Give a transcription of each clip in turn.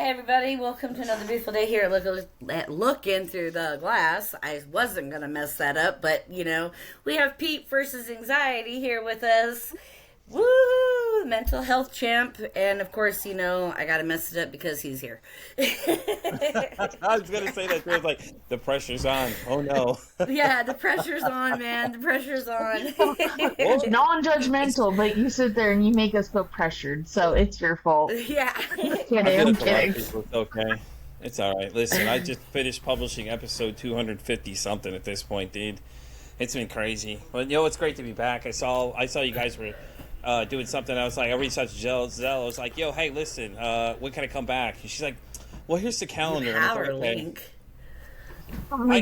Hey everybody, welcome to another beautiful day here at Looking Through the Glass. I wasn't going to mess that up, but we have Pete versus Anxiety here with us. Woo! Mental health champ. And of course, I got to mess it up because he's here. I was going to say that. It was like, the pressure's on. Oh, no. Yeah, the pressure's on, man. The pressure's on. Well, Non-judgmental, but you sit there and you make us feel pressured, so it's your fault. Yeah. I Kidding, did I'm it for a lot of kidding. people. It's okay. It's all right. Listen, I just finished publishing episode 250 something at this point, dude. It's been crazy. But, it's great to be back. I saw you guys were doing something. I was like, I reached out to Zell. I was like, yo, hey, listen, when can I come back? And she's like, well, here's the calendar. You And I have was our like, okay. link. I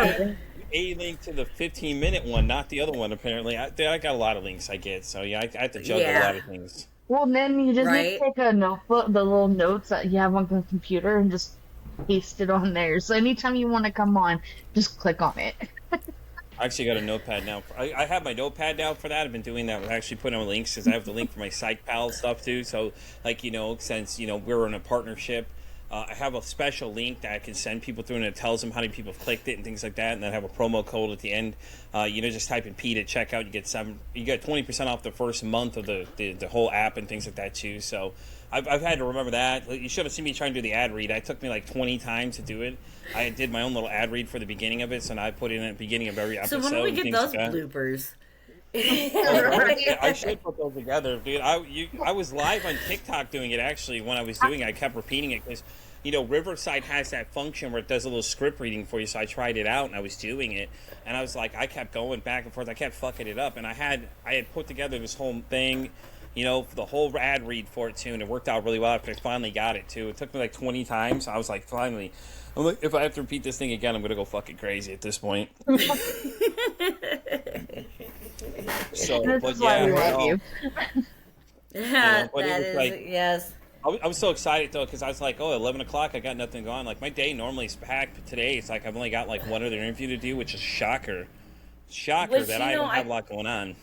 had a link to the 15-minute one, not the other one, apparently. I got a lot of links I get, so yeah, I have to juggle a lot of things. Well, then you just need Right? to take a notebook, the little notes that you have on the computer, and just paste it on there. So anytime you want to come on, just click on it. I actually got a notepad now. I have my notepad now for that. I've been doing that with actually putting on links because I have the link for my PsychPal stuff too. So, since, we're in a partnership, I have a special link that I can send people through, and it tells them how many people have clicked it and things like that. And then I have a promo code at the end. Just type in Pete at checkout. You get 20% off the first month of the whole app and things like that too. So I've had to remember that. You should have seen me trying to do the ad read. It took me like 20 times to do it. I did my own little ad read for the beginning of it, so now I put it in at the beginning of every episode. So when do we get those like bloopers? I should put those together, dude. I was live on TikTok doing it, actually. When I was doing it, I kept repeating it because, Riverside has that function where it does a little script reading for you, so I tried it out and I was doing it, and I was like, I kept going back and forth. I kept fucking it up, and I had put together this whole thing, the whole ad read for it too, and it worked out really well after I finally got it too. It took me like 20 times. I was like, finally. I'm like, if I have to repeat this thing again, I'm going to go fucking crazy at this point. So, This but is why we yeah, love you. Yeah, but it that was is, like- yes. I was so excited though because I was like, 11 o'clock, I got nothing going. Like my day normally is packed, but today it's like I've only got like one other interview to do, which is shocker Which, that I don't have a lot going on.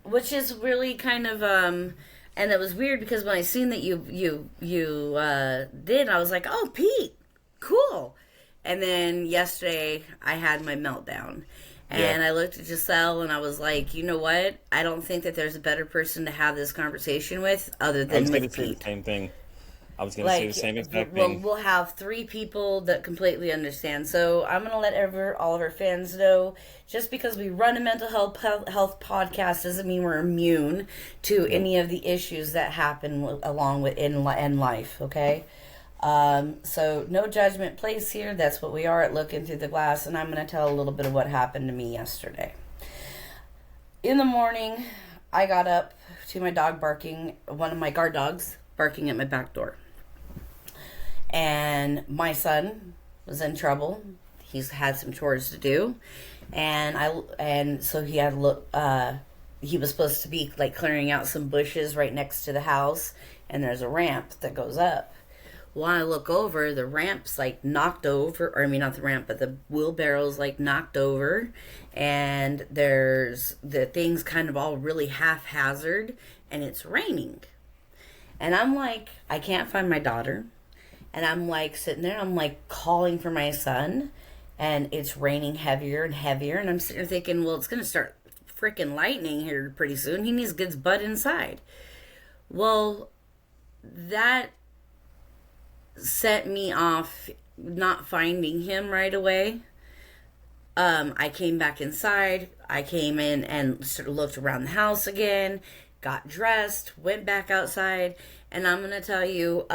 Which is really kind of and it was weird because when I seen that you did, I was like, oh, Pete, cool. And then yesterday I had my meltdown. And I looked at Giselle and I was like, you know what? I don't think that there's a better person to have this conversation with other I than was going to with say the Pete. same thing. I was going to say the same exact thing. We'll have three people that completely understand. So I'm going to let all of our fans know, just because we run a mental health podcast doesn't mean we're immune to any of the issues that happen along with in life, okay? So no judgment place here. That's what we are at Looking Through the Glass, and I'm going to tell a little bit of what happened to me yesterday. In the morning, I got up to my dog barking, one of my guard dogs barking at my back door. And my son was in trouble. He's had some chores to do, and so he had he was supposed to be like clearing out some bushes right next to the house, and there's a ramp that goes up. When I look over, the ramp's like knocked over, or I mean not the ramp, but the wheelbarrow's like knocked over, and there's the things kind of all really haphazard, and it's raining. And I'm like, I can't find my daughter. And I'm like sitting there, I'm like calling for my son, and it's raining heavier and heavier. And I'm sitting there thinking, well, it's going to start freaking lightning here pretty soon. He needs to get his butt inside. Well, that set me off not finding him right away. I came back inside. I came in and sort of looked around the house again, got dressed, went back outside, and I'm going to tell you,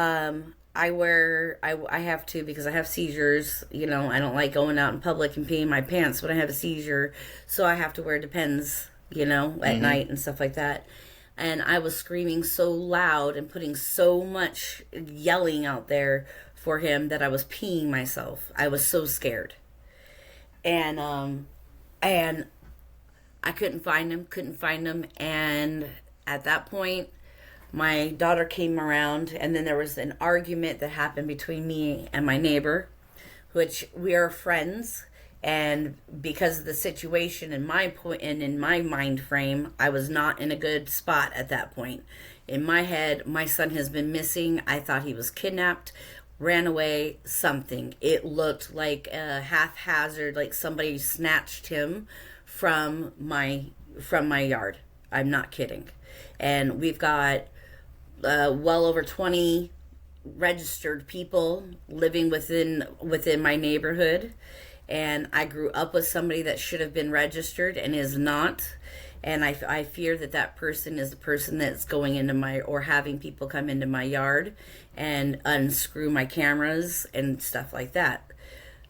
I have to, because I have seizures, I don't like going out in public and peeing my pants when I have a seizure, so I have to wear Depends, at night and stuff like that. And I was screaming so loud and putting so much yelling out there for him that I was peeing myself. I was so scared. And I couldn't find him, and at that point, my daughter came around, and then there was an argument that happened between me and my neighbor, which we are friends, and because of the situation in my mind frame, I was not in a good spot at that point. In my head, my son has been missing. I thought he was kidnapped, ran away, something. It looked like a haphazard, like somebody snatched him from my yard. I'm not kidding. And we've got well over 20 registered people living within my neighborhood, and I grew up with somebody that should have been registered and is not. And I fear that that person is the person that's going into my, or having people come into my yard and unscrew my cameras and stuff like that.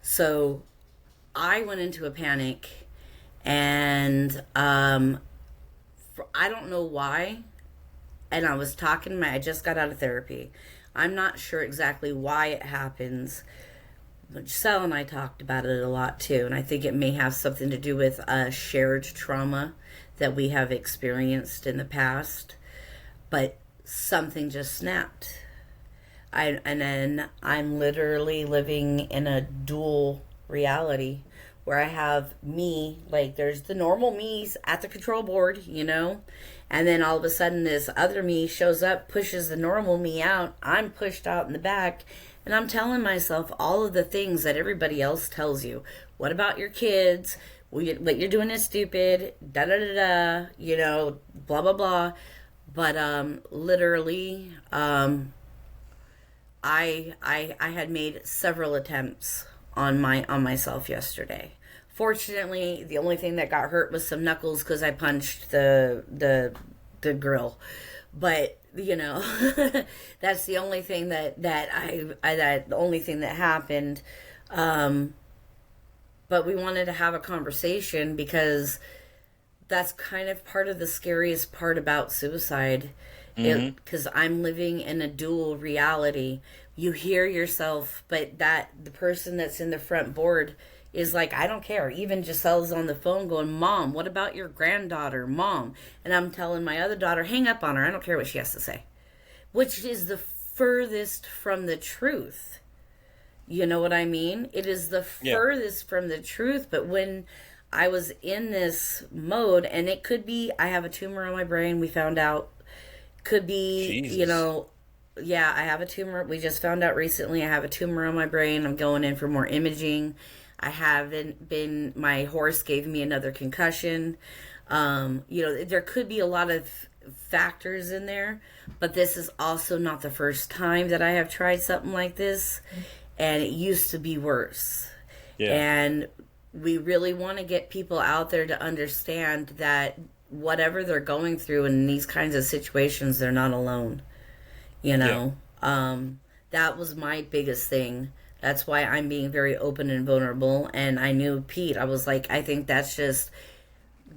So I went into a panic, and I don't know why. And I was talking to I just got out of therapy. I'm not sure exactly why it happens. But Sela and I talked about it a lot too, and I think it may have something to do with shared trauma that we have experienced in the past. But something just snapped. And then I'm literally living in a dual reality where I have me, like there's the normal me at the control board, and then all of a sudden this other me shows up, pushes the normal me out. I'm pushed out in the back, and I'm telling myself all of the things that everybody else tells you. What about your kids? What you're doing is stupid, da da da da, blah blah blah. But literally, I had made several attempts on myself yesterday. Fortunately, the only thing that got hurt was some knuckles because I punched the grill. But that's the only thing that the only thing that happened. But we wanted to have a conversation because that's kind of part of the scariest part about suicide. Because I'm living in a dual reality. You hear yourself, but the person that's in the front board is like, I don't care. Even Giselle's on the phone going, Mom, what about your granddaughter, Mom? And I'm telling my other daughter, hang up on her. I don't care what she has to say. Which is the furthest from the truth. You know what I mean? It is the furthest from the truth. But when I was in this mode, and it could be, I have a tumor on my brain, we found out. Could be, Jesus. I have a tumor. We just found out recently I have a tumor on my brain. I'm going in for more imaging. I haven't been, my horse gave me another concussion. There could be a lot of factors in there, but this is also not the first time that I have tried something like this, and it used to be worse. Yeah. And we really want to get people out there to understand that whatever they're going through in these kinds of situations, they're not alone. That was my biggest thing. That's why I'm being very open and vulnerable. And I knew Pete, I was like, I think that's just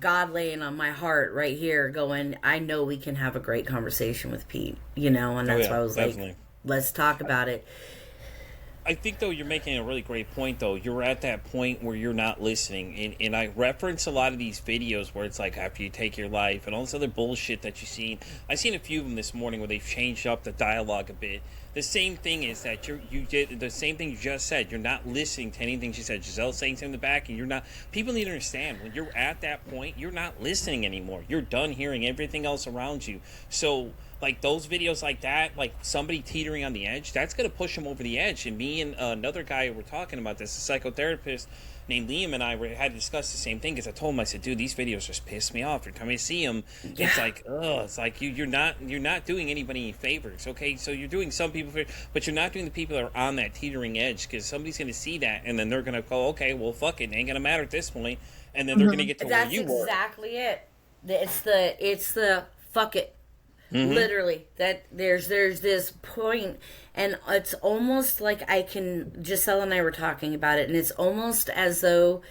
God laying on my heart right here going, I know we can have a great conversation with Pete, and that's why I was definitely like, let's talk about it. I think, though, you're making a really great point, though. You're at that point where you're not listening. And I reference a lot of these videos where it's like after you take your life and all this other bullshit that you've seen. I've seen a few of them this morning where they've changed up the dialogue a bit. The same thing is that you did the same thing you just said. You're not listening to anything she said. Giselle's saying something in the back, and you're not. People need to understand, when you're at that point, you're not listening anymore. You're done hearing everything else around you. So, like, those videos like that, like somebody teetering on the edge, that's going to push them over the edge. And me and another guy were talking about this, a psychotherapist named Liam, and I had to discuss the same thing, because I told him, I said, dude, these videos just piss me off. Every time I see them, it's like, it's like you're not doing anybody any favors, okay? So you're doing some people favors, but you're not doing the people that are on that teetering edge, because somebody's going to see that, and then they're going to go, okay, well, fuck it, it ain't going to matter at this point, and then they're going to get to where you were. That's exactly it. It's the fuck it. Mm-hmm. Literally, that there's this point, and it's almost like Giselle and I were talking about it, and it's almost as though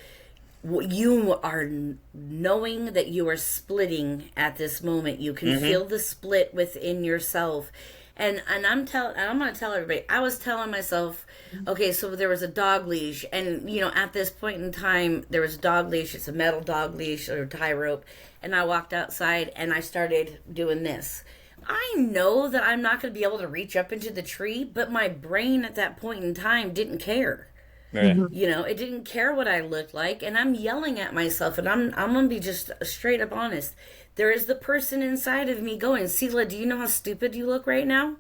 you are knowing that you are splitting at this moment. You can feel the split within yourself. And I'm going to tell everybody, I was telling myself, okay, so there was a dog leash, and, at this point in time, there was a dog leash. It's a metal dog leash or tie rope. And I walked outside, and I started doing this. I know that I'm not going to be able to reach up into the tree, but my brain at that point in time didn't care. Right. You know, it didn't care what I looked like, and I'm yelling at myself, and I'm gonna be just straight up honest. There is the person inside of me going, Sela, do you know how stupid you look right now?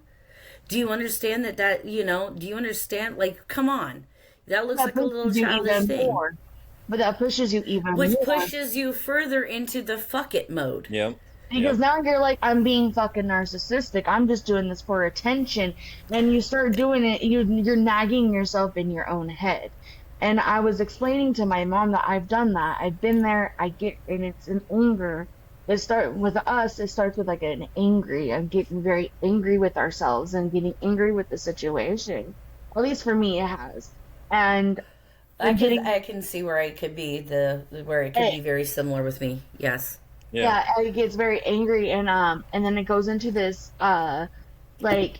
Do you understand do you understand? Like, come on. That looks That like a little pushes you childish even thing. more. But that pushes you even Which more. pushes you further into the fuck it mode. Yep. Because Yep. now you're like, I'm being fucking narcissistic. I'm just doing this for attention. And you start doing it, you're nagging yourself in your own head. And I was explaining to my mom that I've done that. I've been there. I get, and it's an anger. It starts with like an angry. I'm getting very angry with ourselves and getting angry with the situation. At least for me, it has. And I'm getting, I can see where where it could be very similar with me. Yes. Yeah. yeah, it gets very angry, and then it goes into this like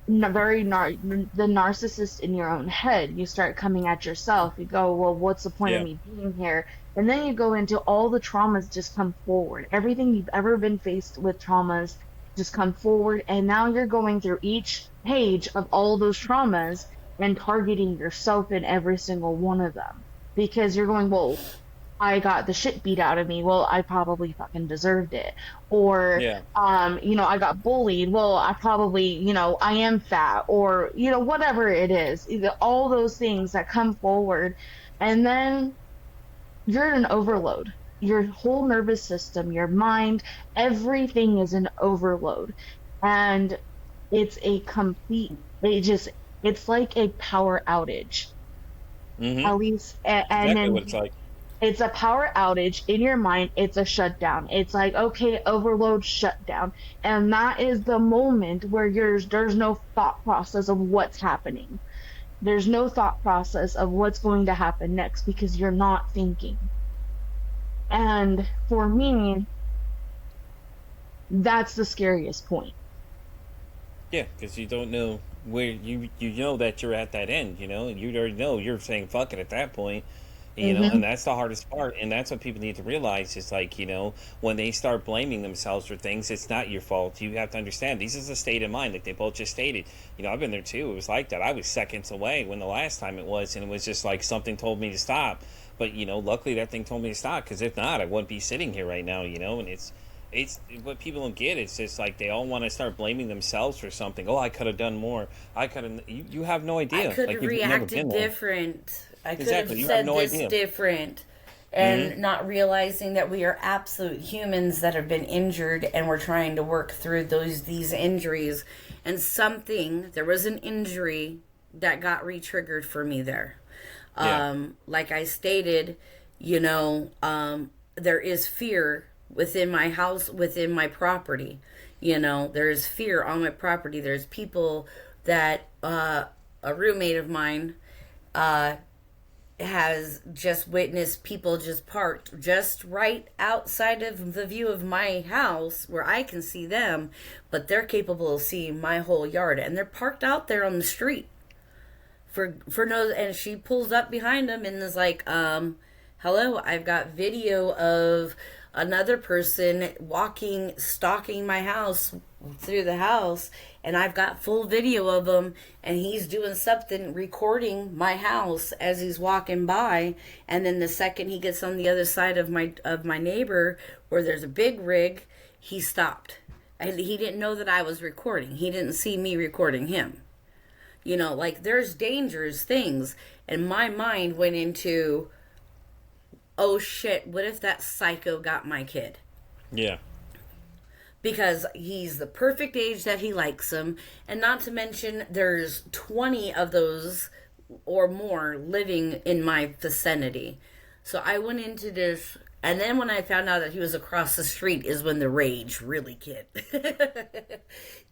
the narcissist in your own head. You start coming at yourself. You go, well, what's the point of Yeah. me being here? And then you go into all the traumas just come forward. Everything you've ever been faced with traumas just come forward, and now you're going through each page of all those traumas and targeting yourself in every single one of them, because you're going, well, I got the shit beat out of me. Well, I probably fucking deserved it. Or, Yeah. I got bullied. Well, I probably, I am fat. Or, whatever it is. All those things that come forward. And then you're in overload. Your whole nervous system, your mind, everything is in overload. And it's it's like a power outage. Mm-hmm. At least, and Exactly then what it's like. it's a power outage in your mind. It's a shutdown. It's like, okay, overload, shutdown. And that is the moment where there's no thought process of what's happening. There's no thought process of what's going to happen next because you're not thinking. And for me, that's the scariest point. Yeah, because you don't know where you know that you're at that end. You know, and you already know you're saying fuck it at that point. You know, Mm-hmm. and that's the hardest part, and that's what people need to realize is like, when they start blaming themselves for things, it's not your fault. You have to understand this is a state of mind, like they both just stated. I've been there too. It was like that. I was seconds away when the last time it was, and it was just like something told me to stop. But luckily that thing told me to stop, because if not, I wouldn't be sitting here right now. And it's what people don't get. It's just like they all want to start blaming themselves for something. Oh, I could have done more. I could have. You have no idea. I could like, have you've never reacted been there. different. I could Exactly, have you have said no this idea. different. And not realizing that we are absolute humans that have been injured, and we're trying to work through these injuries. And there was an injury that got re-triggered for me there. Yeah. Like I stated, there is fear within my house, within my property. There is fear on my property. There's people that a roommate of mine has just witnessed people just parked just right outside of the view of my house where I can see them, but they're capable of seeing my whole yard, and they're parked out there on the street for no. And she pulls up behind them and is like, hello, I've got video of another person stalking my house through the house, and I've got full video of him, and he's doing something, recording my house as he's walking by. And then the second he gets on the other side of my neighbor where there's a big rig, he stopped. And he didn't know that I was recording. He didn't see me recording him. Like, there's dangerous things. And my mind went into, oh shit, what if that psycho got my kid? Yeah. Because he's the perfect age that he likes him. And not to mention, there's 20 of those or more living in my vicinity. So I went into this. And then when I found out that he was across the street is when the rage really hit.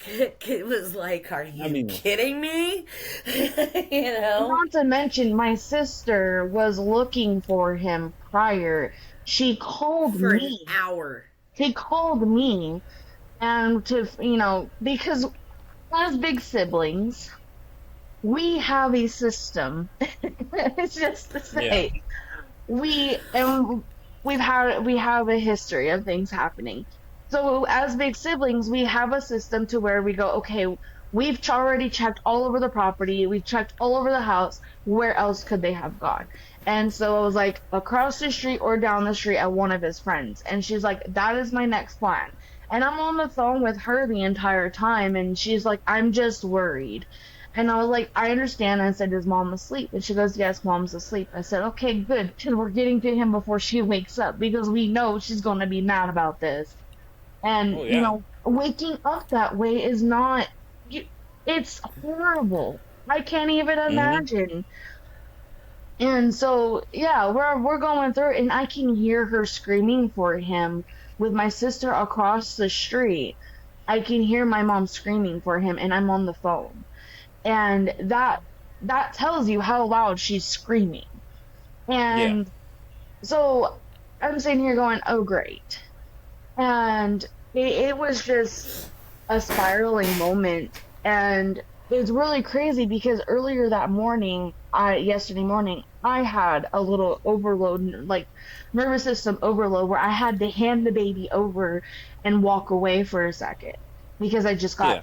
It was like, are you kidding me? Not to mention, my sister was looking for him prior. She called For me. an hour. She called me, and because as big siblings, we have a system. It's just to say, we have a history of things happening. So as big siblings, we have a system to where we go, okay, We've already checked all over the property. We've checked all over the house. Where else could they have gone? And so I was like, across the street or down the street at one of his friends. And she's like, that is my next plan. And I'm on the phone with her the entire time. And she's like, I'm just worried. And I was like, I understand. I said, is mom asleep? And she goes, yes, mom's asleep. I said, okay, good. We're getting to him before she wakes up because we know she's going to be mad about this. And, Oh you yeah. know, waking up that way is not, it's horrible. I can't even Hmm. imagine. And so, yeah, we're going through it, and I can hear her screaming for him with my sister across the street. I can hear my mom screaming for him, and I'm on the phone. And that tells you how loud she's screaming. Yeah. And so I'm sitting here going, "Oh, great." And it was just a spiraling moment. And it's really crazy because earlier that morning, yesterday morning, I had a little overload, like nervous system overload, where I had to hand the baby over and walk away for a second because Yeah.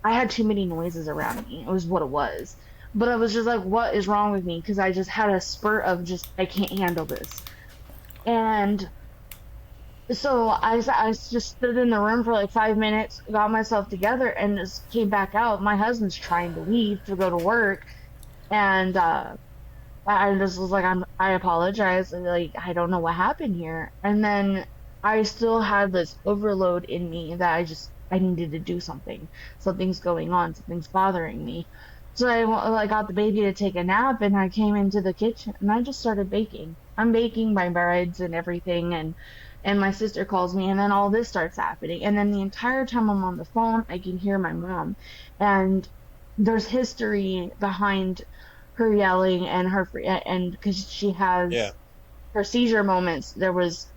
I had too many noises around me. It was what it was. But I was just like, what is wrong with me? Because I just had a spurt of just, I can't handle this. And so I just stood in the room for like 5 minutes, got myself together, and just came back out. My husband's trying to leave to go to work, and I just was like, I apologize, like I don't know what happened here. And then I still had this overload in me that I needed to do something. Something's going on, something's bothering me. So I got the baby to take a nap, and I came into the kitchen and I just started baking. I'm baking my breads and everything, and my sister calls me, and then all this starts happening. And then the entire time I'm on the phone, I can hear my mom, and there's history behind her yelling and and because she Yeah. has her seizure moments. There was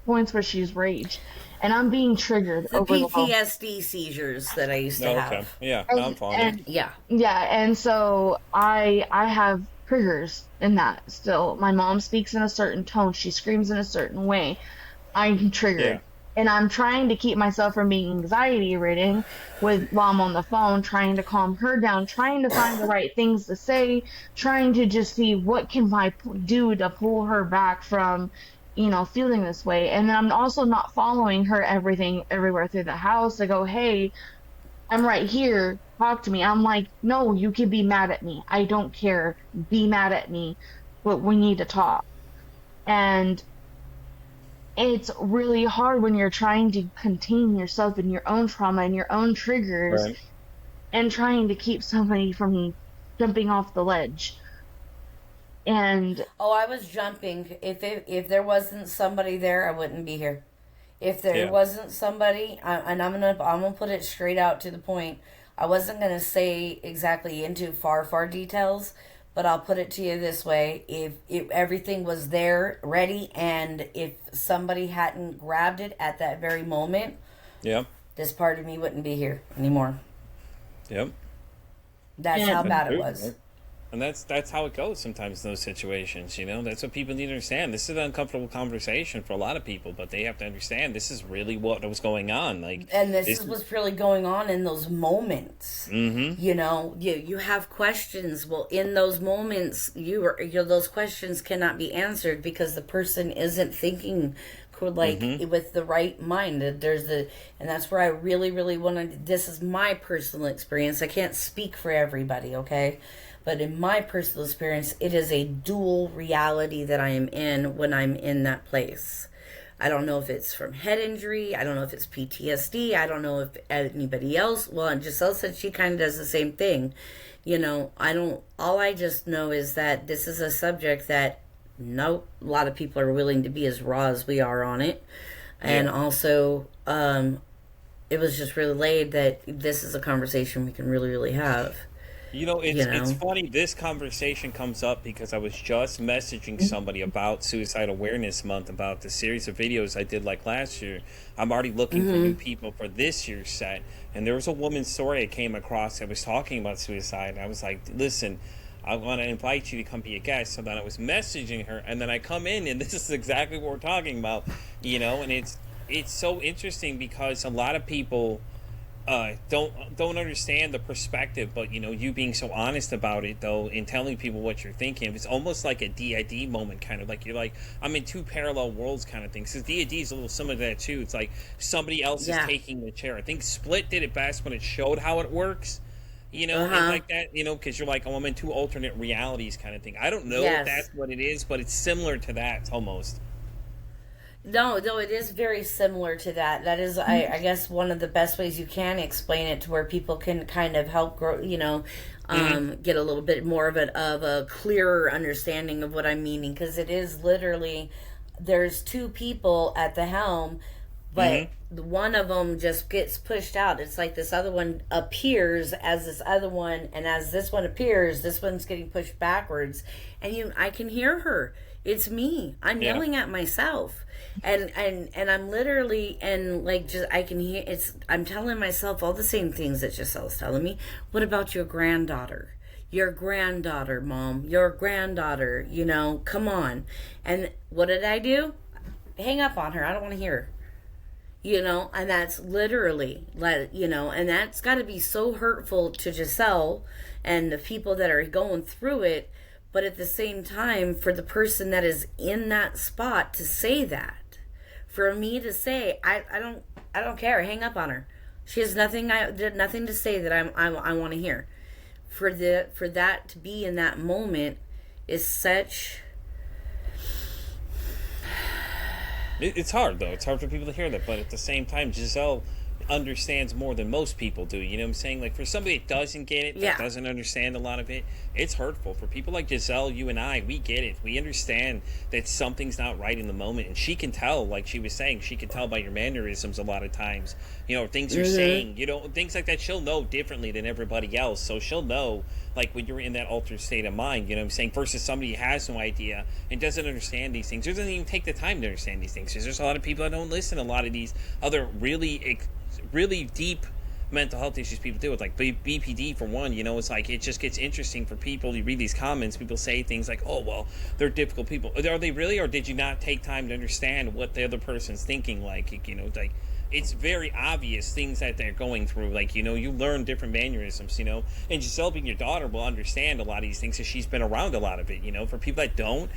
points where she's raged, and I'm being triggered The over the phone. PTSD seizures that I used to No. Okay. have. Yeah. No, I'm following you. And Yeah. yeah, and so I have triggers in that still. My mom speaks in a certain tone, she screams in a certain way. I'm Yeah. triggered. And I'm trying to keep myself from being anxiety ridden with while I'm on the phone, trying to calm her down, trying to find the right things to say, trying to just see what can I do to pull her back from, feeling this way. And then I'm also not following her everything everywhere through the house. I go, hey, I'm right here. Talk to me. I'm like, no, you can be mad at me. I don't care. Be mad at me, but we need to talk. And it's really hard when you're trying to contain yourself and your own trauma and your own triggers Right. and trying to keep somebody from jumping off the ledge. And Oh, I was jumping. If there wasn't somebody there, I wouldn't be here. If there Yeah. wasn't somebody, and I'm gonna put it straight out to the point. I wasn't gonna say exactly into far details, but I'll put it to you this way: if everything was there, ready, and if somebody hadn't grabbed it at that very moment, Yep. this part of me wouldn't be here anymore. Yep. That's how and That's bad it true. was. And that's how it goes sometimes in those situations, you know. That's what people need to understand. This is an uncomfortable conversation for a lot of people, but they have to understand this is really what was going on. Like And this this is is what's really going on in those moments. mm-hmm. You have questions. Well, in those moments, those questions cannot be answered because the person isn't thinking like Mm-hmm. with the right mind. And that's where I really wanted. This is my personal experience. I can't speak for everybody, okay? But in my personal experience, it is a dual reality that I am in when I'm in that place. I don't know if it's from head injury. I don't know if it's PTSD. I don't know if anybody else. Well, and Giselle said she kind of does the same thing. I don't. All I just know is that this is a subject that no, a lot of people are willing to be as raw as we are on it, and Yeah. also, it was just relayed that this is a conversation we can really have. You know, You it's know. funny. This conversation comes up because I was just messaging somebody about Suicide Awareness Month, about the series of videos I did like last year. I'm already looking for new people for this year's set, and there was a woman's story I came across that was talking about suicide. And I was like, "Listen, I want to invite you to come be a guest." So then I was messaging her, and then I come in, and this is exactly what we're talking about, you know. And it's so interesting because a lot of people don't understand the perspective, but you being so honest about it though, and telling people what you're thinking, it's almost like a DID moment, kind of like you're like, I'm in two parallel worlds kind of thing. Because DID is a little similar to that too. It's like somebody else is taking the chair. I think Split did it best when it showed how it works. And like that, because you're like, oh, I'm in two alternate realities kind of thing. I don't know if that's what it is, but it's similar to that almost. No, it is very similar to that. That is, I guess, one of the best ways you can explain it to where people can kind of help grow, get a little bit more of a clearer understanding of what I'm meaning. Because it is literally, there's two people at the helm, but one of them just gets pushed out. It's like this other one appears as this other one, and as this one appears, this one's getting pushed backwards. And I can hear her. It's me. I'm yelling at myself. And I'm literally, and like, just, I can hear, I'm telling myself all the same things that Giselle's telling me. What about your granddaughter? Your granddaughter, Mom. Your granddaughter, come on. And what did I do? Hang up on her. I don't want to hear her. And that's literally, and that's got to be so hurtful to Giselle and the people that are going through it. But at the same time, for the person that is in that spot to say that, for me to say, I don't care, hang up on her. She has nothing to say that I want to hear. For that to be in that moment is such. It's hard though. It's hard for people to hear that, but at the same time, Giselle understands more than most people do. You know what I'm saying? Like, for somebody that doesn't get it, that doesn't understand a lot of it, it's hurtful. For people like Giselle, you and I, we get it. We understand that something's not right in the moment, and she can tell, like she was saying, she can tell by your mannerisms a lot of times, things you're saying, things like that. She'll know differently than everybody else, so she'll know, like, when you're in that altered state of mind, you know what I'm saying, versus somebody who has no idea and doesn't understand these things, or doesn't even take the time to understand these things, because there's a lot of people that don't listen to a lot of these other really deep mental health issues people deal with, like BPD for one. It's like, it just gets interesting for people. You read these comments, people say things like, oh, well, they're difficult people. Are they really? Or did you not take time to understand what the other person's thinking? Like, like, it's very obvious things that they're going through. Like, you learn different mannerisms, and Giselle, being your daughter, will understand a lot of these things because she's been around a lot of it. For people that don't,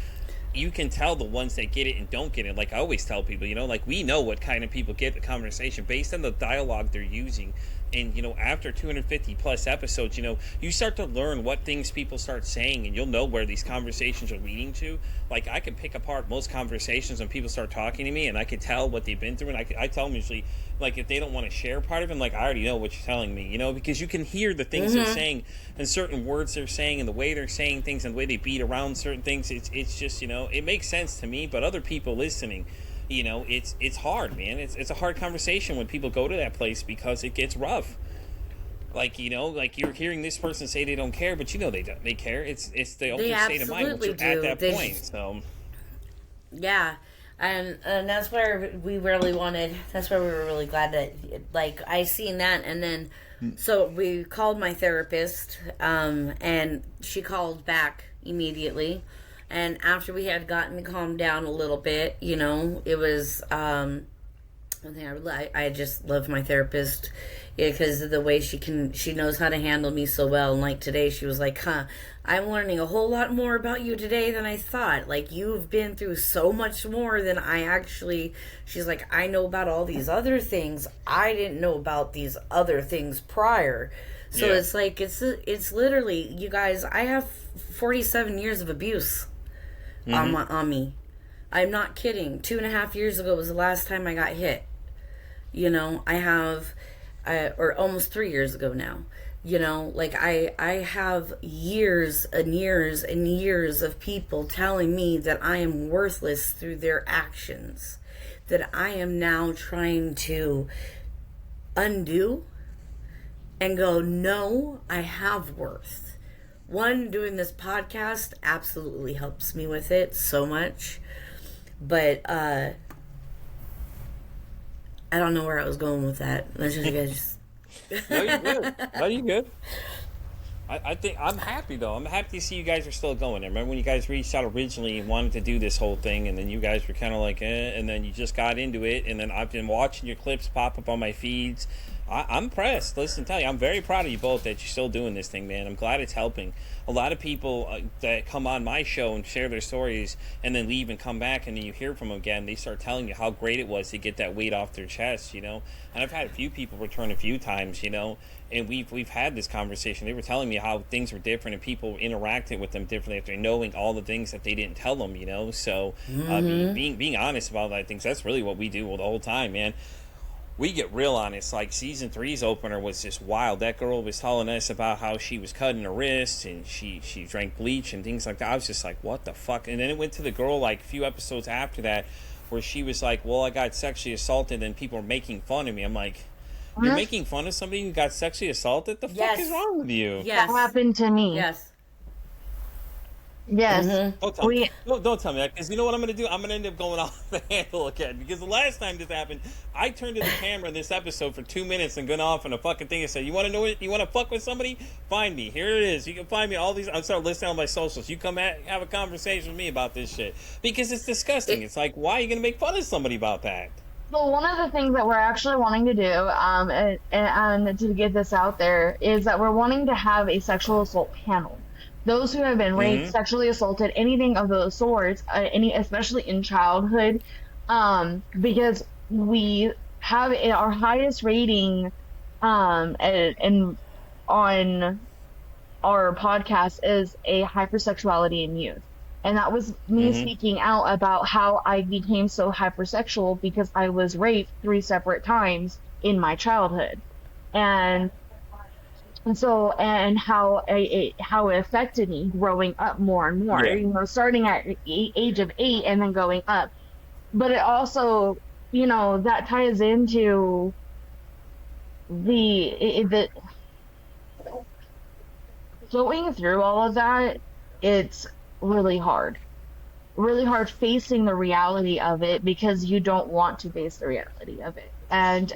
you can tell the ones that get it and don't get it. Like I always tell people, like, we know what kind of people get the conversation based on the dialogue they're using. And, after 250 plus episodes, you start to learn what things people start saying, and you'll know where these conversations are leading to. Like, I can pick apart most conversations when people start talking to me, and I can tell what they've been through. And I tell them usually, like, if they don't want to share part of it, like, I already know what you're telling me, because you can hear the things they're saying and certain words they're saying and the way they're saying things and the way they beat around certain things. It's just, it makes sense to me, but other people listening, it's hard, man. It's a hard conversation when people go to that place because it gets rough. Like, like, you're hearing this person say they don't care, but they care. It's the ultimate state of mind once you're at that point. So yeah, and that's where we really wanted. That's where we were really glad that, like, I seen that, and then so we called my therapist, and she called back immediately. And after we had gotten calmed down a little bit, it was, one thing I just love my therapist, because of the way she knows how to handle me so well. And like today, she was like, I'm learning a whole lot more about you today than I thought. Like, you've been through so much more than I actually, she's like, I know about all these other things. I didn't know about these other things prior. So it's like, it's literally, you guys, I have 47 years of abuse on me. I'm not kidding. 2.5 years ago was the last time I got hit. I have, or almost 3 years ago now. Like, I have years and years and years of people telling me that I am worthless through their actions, that I am now trying to undo and go, no, I have worth. One, doing this podcast absolutely helps me with it so much. But I don't know where I was going with that. Let's just No, you're good. No, you're good. I think I'm happy though. I'm happy to see you guys are still going. I remember when you guys reached out originally and wanted to do this whole thing, and then you guys were kind of like, and then you just got into it, and then I've been watching your clips pop up on my feeds. I'm impressed. Listen, tell you, I'm very proud of you both that you're still doing this thing, man. I'm glad it's helping. A lot of people that come on my show and share their stories and then leave and come back, and then you hear from them again. They start telling you how great it was to get that weight off their chest, you know. And I've had a few people return a few times, you know, and we've had this conversation. They were telling me how things were different and people interacted with them differently after knowing all the things that they didn't tell them, you know. So being honest about that, I think that's really what we do the whole time, man. We get real honest. Like season three's opener was just wild. That girl was telling us about how she was cutting her wrist and she drank bleach and things like that. I was just like, what the fuck? And then it went to the girl like a few episodes after that where she was like, well, I got sexually assaulted and people are making fun of me. I'm like, you're making fun of somebody who got sexually assaulted? The fuck is wrong with you? Yes. That happened to me. Yes. Yes. Don't tell me that, because you know what I'm going to do? I'm going to end up going off the handle again, because the last time this happened, I turned to the camera in this episode for 2 minutes and went off on a fucking thing and said, you want to know it? You want to fuck with somebody? Find me. Here it is. You can find me all these. I'm starting listing on my socials. You come have a conversation with me about this shit, because it's disgusting. It's like, why are you going to make fun of somebody about that? Well, one of the things that we're actually wanting to do, and to get this out there, is that we're wanting to have a sexual assault panel. Those who have been raped, sexually assaulted, anything of those sorts, especially in childhood, because we have our highest rating, and on our podcast is a hypersexuality in youth. And that was me speaking out about how I became so hypersexual because I was raped 3 separate times in my childhood. And so, and how it affected me growing up more and more, you know, starting at age of 8 and then going up. But it also, you know, that ties into the going through all of that. It's really hard facing the reality of it, because you don't want to face the reality of it. And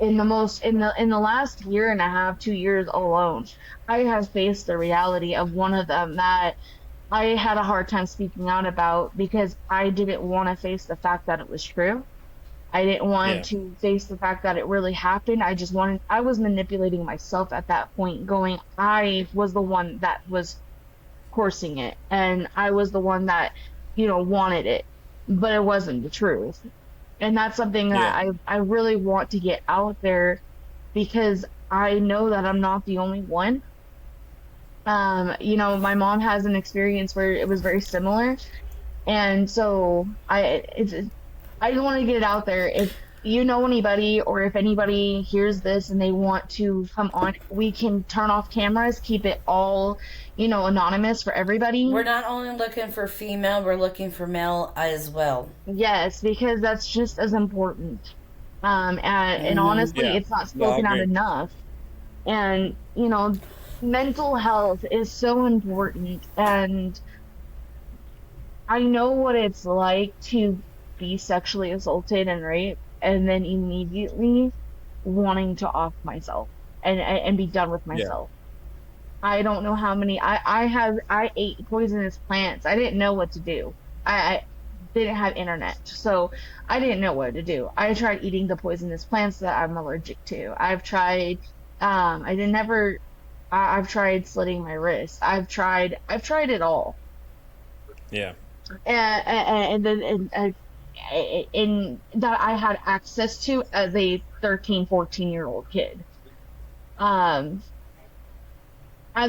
in the last year and a half, 2 years alone, I have faced the reality of one of them that I had a hard time speaking out about, because I didn't want to face the fact that it was true. I didn't want to face the fact that it really happened. I was manipulating myself at that point, going, I was the one that was coursing it, and I was the one that, you know, wanted it, but it wasn't the truth. And that's something that I really want to get out there, because I know that I'm not the only one. You know, my mom has an experience where it was very similar, and so I want to get it out there. If you know anybody, or if anybody hears this and they want to come on, we can turn off cameras, keep it all, you know, anonymous for everybody. We're not only looking for female, we're looking for male as well. Yes, because that's just as important. And honestly, it's not spoken out enough. And, you know, mental health is so important. And I know what it's like to be sexually assaulted and raped, and then immediately wanting to off myself and be done with myself. I don't know how many I ate poisonous plants. I didn't know what to do. I didn't have internet, so I didn't know what to do. I tried eating the poisonous plants that I'm allergic to. I've tried I've tried slitting my wrist. I've tried it all. Yeah. And that I had access to as a 13, 14-year-old kid. As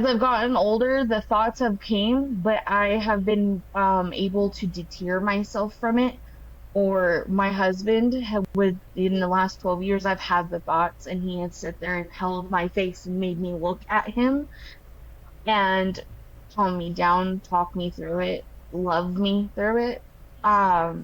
I've gotten older, the thoughts have came, but I have been able to deter myself from it. Or my husband in the last 12 years, I've had the thoughts, and he had sit there and held my face and made me look at him and calm me down, talk me through it, love me through it. I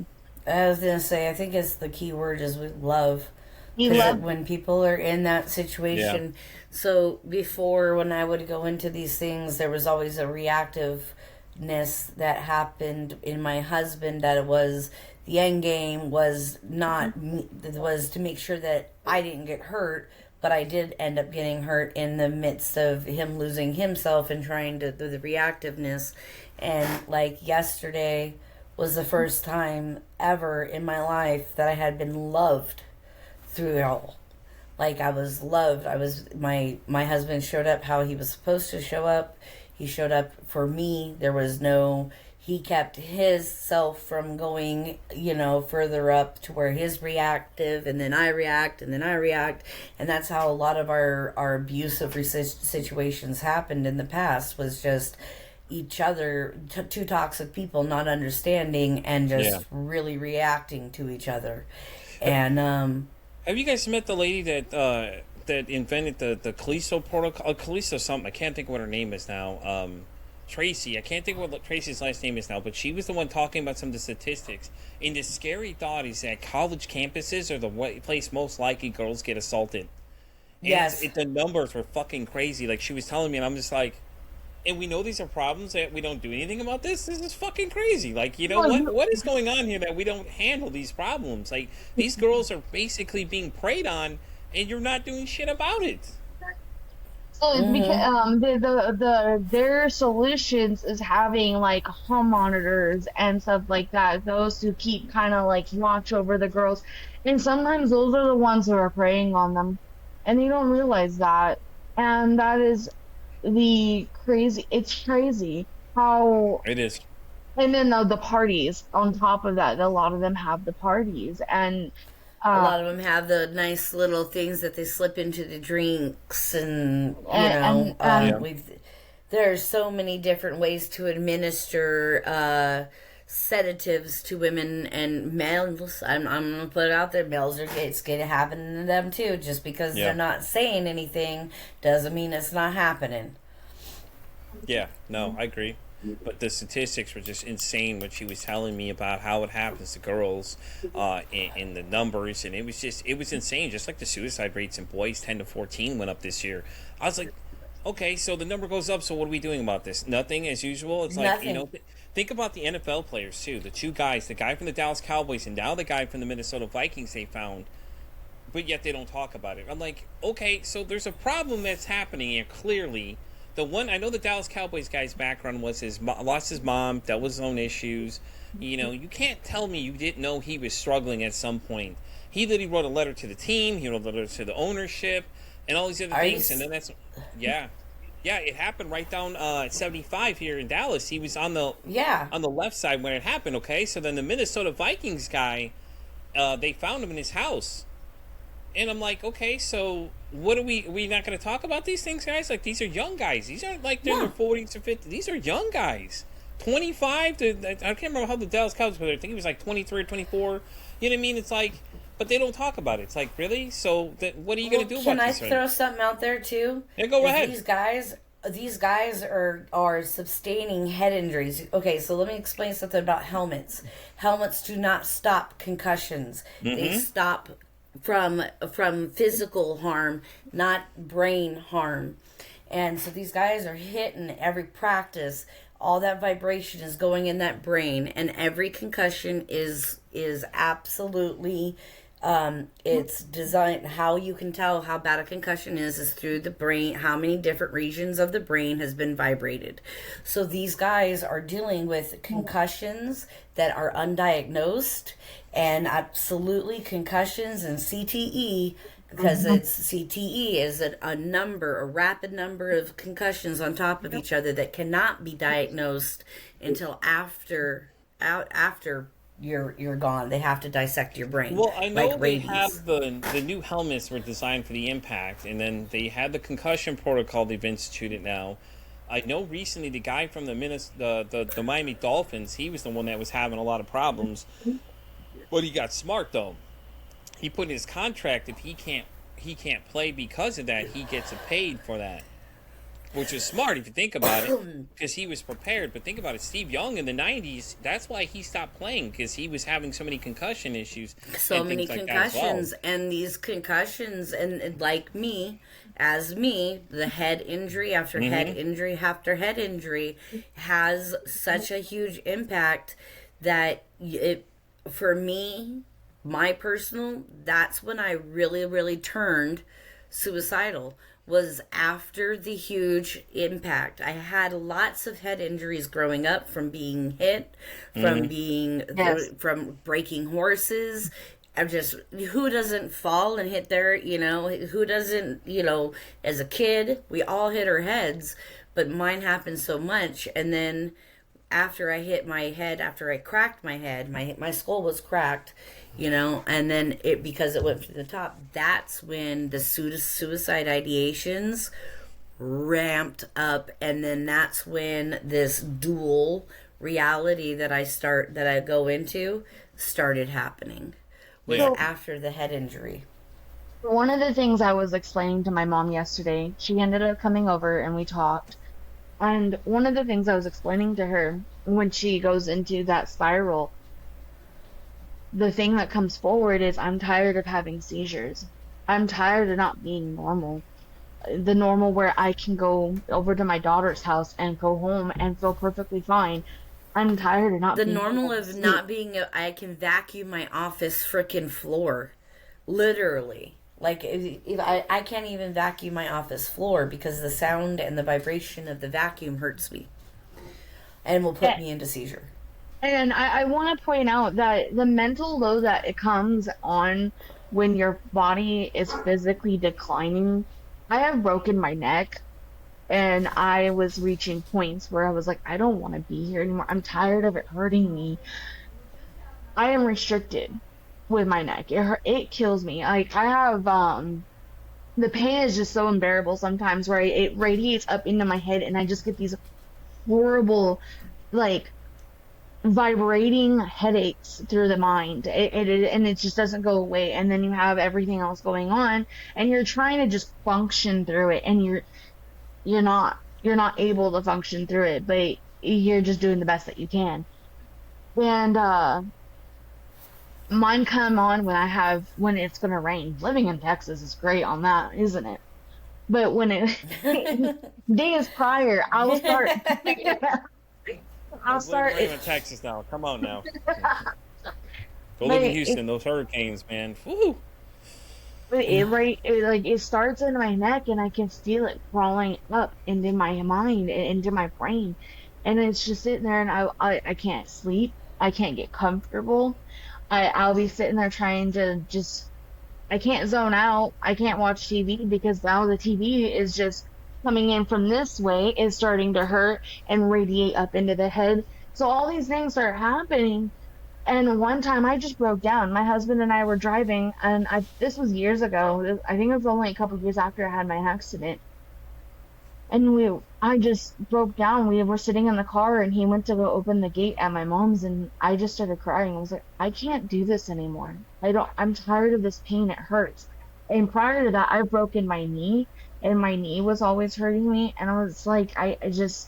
was gonna say, I think it's the key word is love. When people are in that situation. So before, when I would go into these things, there was always a reactiveness that happened in my husband, that it was the end game was to make sure that I didn't get hurt, but I did end up getting hurt in the midst of him losing himself and trying to do the reactiveness. And like yesterday was the first time ever in my life that I had been loved through it all. like I was loved. I was my husband showed up how he was supposed to show up. He showed up for me. There was no, he kept his self from going, further up to where his reactive, and then I react, and then I react. And that's how a lot of our abusive situations happened in the past, was just each other, two toxic people not understanding and just really reacting to each other. And have you guys met the lady that invented the Callisto protocol? Callisto something. I can't think of what her name is now. Tracy. I can't think of what Tracy's last name is now, but she was the one talking about some of the statistics. And the scary thought is that college campuses are the place most likely girls get assaulted. And yes, the numbers were fucking crazy. Like, she was telling me, and I'm just like, and we know these are problems that we don't do anything about this. This is fucking crazy. Like, what is going on here that we don't handle these problems? Like, these girls are basically being preyed on, and you're not doing shit about it. So it's because their solutions is having like home monitors and stuff like that. Those who keep kind of like watch over the girls, and sometimes those are the ones who are preying on them, and they don't realize that. And that is it's crazy how it is. And then the parties on top of that, a lot of them have the parties, and a lot of them have the nice little things that they slip into the drinks, and there's so many different ways to administer sedatives to women and males. I'm gonna put it out there, it's gonna happen to them too. Just because they're not saying anything doesn't mean it's not happening. Yeah, no, I agree. But the statistics were just insane when she was telling me about how it happens to girls, in the numbers, and it was insane. Just like the suicide rates in boys, 10 to 14 went up this year. I was like, okay, so the number goes up, so what are we doing about this? Nothing, as usual. It's like, think about the NFL players too. The two guys, the guy from the Dallas Cowboys and now the guy from the Minnesota Vikings they found, but yet they don't talk about it. I'm like, okay, so there's a problem that's happening here, clearly. The one, I know the Dallas Cowboys guy's background was lost his mom, dealt with his own issues. You can't tell me you didn't know he was struggling at some point. He literally wrote a letter to the team, he wrote a letter to the ownership, and all these other things. And then yeah, it happened right down at 75 here in Dallas. He was on the left side when it happened. Okay, so then the Minnesota Vikings guy, they found him in his house, and I'm like, okay, so what are we not going to talk about these things, guys? Like, these are young guys. These aren't like they're in their 40s or 50s. These are young guys, 25 to I can't remember how the Dallas Cowboys were. I think it was like 23 or 24. You know what I mean? It's like, but they don't talk about it. It's like, really? So what are you going to do about this? Can I throw something out there too? Yeah, go ahead. These guys are sustaining head injuries. Okay, so let me explain something about helmets. Helmets do not stop concussions. Mm-hmm. They stop from physical harm, not brain harm. And so these guys are hitting every practice. All that vibration is going in that brain, and every concussion is absolutely it's designed. How you can tell how bad a concussion is through the brain, how many different regions of the brain has been vibrated. So these guys are dealing with concussions that are undiagnosed, and absolutely concussions and CTE, because CTE is a rapid number of concussions on top of each other that cannot be diagnosed until after you're gone. They have to dissect your brain. Well, I know they have the new helmets were designed for the impact, and then they had the concussion protocol they've instituted now. I know recently the guy from the Miami Dolphins, he was the one that was having a lot of problems. But he got smart though. He put in his contract, if he can't play because of that, he gets paid for that. Which is smart if you think about it, because he was prepared. But think about it, Steve Young in the 90s, that's why he stopped playing, because he was having so many concussion issues. So many concussions, and these concussions, and like me, the head injury after head injury after head injury has such a huge impact that for me, my personal, that's when I really, really turned suicidal, was after the huge impact. I had lots of head injuries growing up from being hit, from from breaking horses, I'm just, who doesn't fall and hit their, who doesn't, as a kid, we all hit our heads, but mine happened so much. And then after I hit my head, after I cracked my head, my skull was cracked, and then because it went to the top, that's when the suicide ideations ramped up. And then that's when this dual reality that I go into started happening. Was Yeah. after the head injury. One of the things I was explaining to my mom yesterday, she ended up coming over and we talked. And one of the things I was explaining to her when she goes into that spiral, the thing that comes forward is I'm tired of having seizures. I'm tired of not being normal. The normal where I can go over to my daughter's house and go home and feel perfectly fine. I'm tired of not The being normal able to of sleep. not being, I can vacuum my office frickin' floor. Literally. Like, if I can't even vacuum my office floor because the sound and the vibration of the vacuum hurts me. And will put me into seizure. And I want to point out that the mental load that it comes on when your body is physically declining. I have broken my neck, and I was reaching points where I was like, I don't want to be here anymore. I'm tired of it hurting me. I am restricted with my neck. It kills me. Like, I have the pain is just so unbearable sometimes where it radiates up into my head, and I just get these horrible, like, vibrating headaches through the mind. And it just doesn't go away. And then you have everything else going on, and you're trying to just function through it, and you're not able to function through it, but you're just doing the best that you can. And mine come on when it's gonna rain. Living in Texas is great on that, isn't it? But when days prior, I'll start. I'll start. We're in Texas now. Come on now. Go But live in Houston. Those hurricanes, man. Woo! It starts in my neck, and I can feel it crawling up into my mind and into my brain, and it's just sitting there, and I can't sleep. I can't get comfortable. I'll be sitting there trying to just. I can't zone out. I can't watch TV because now the TV is just coming in from this way, is starting to hurt and radiate up into the head. So all these things are happening. And one time I just broke down. My husband and I were driving, and this was years ago. I think it was only a couple of years after I had my accident. And I just broke down. We were sitting in the car, and he went to go open the gate at my mom's, and I just started crying. I was like, I can't do this anymore. I'm tired of this pain. It hurts. And prior to that, I've broken my knee, and my knee was always hurting me. And I was like, I just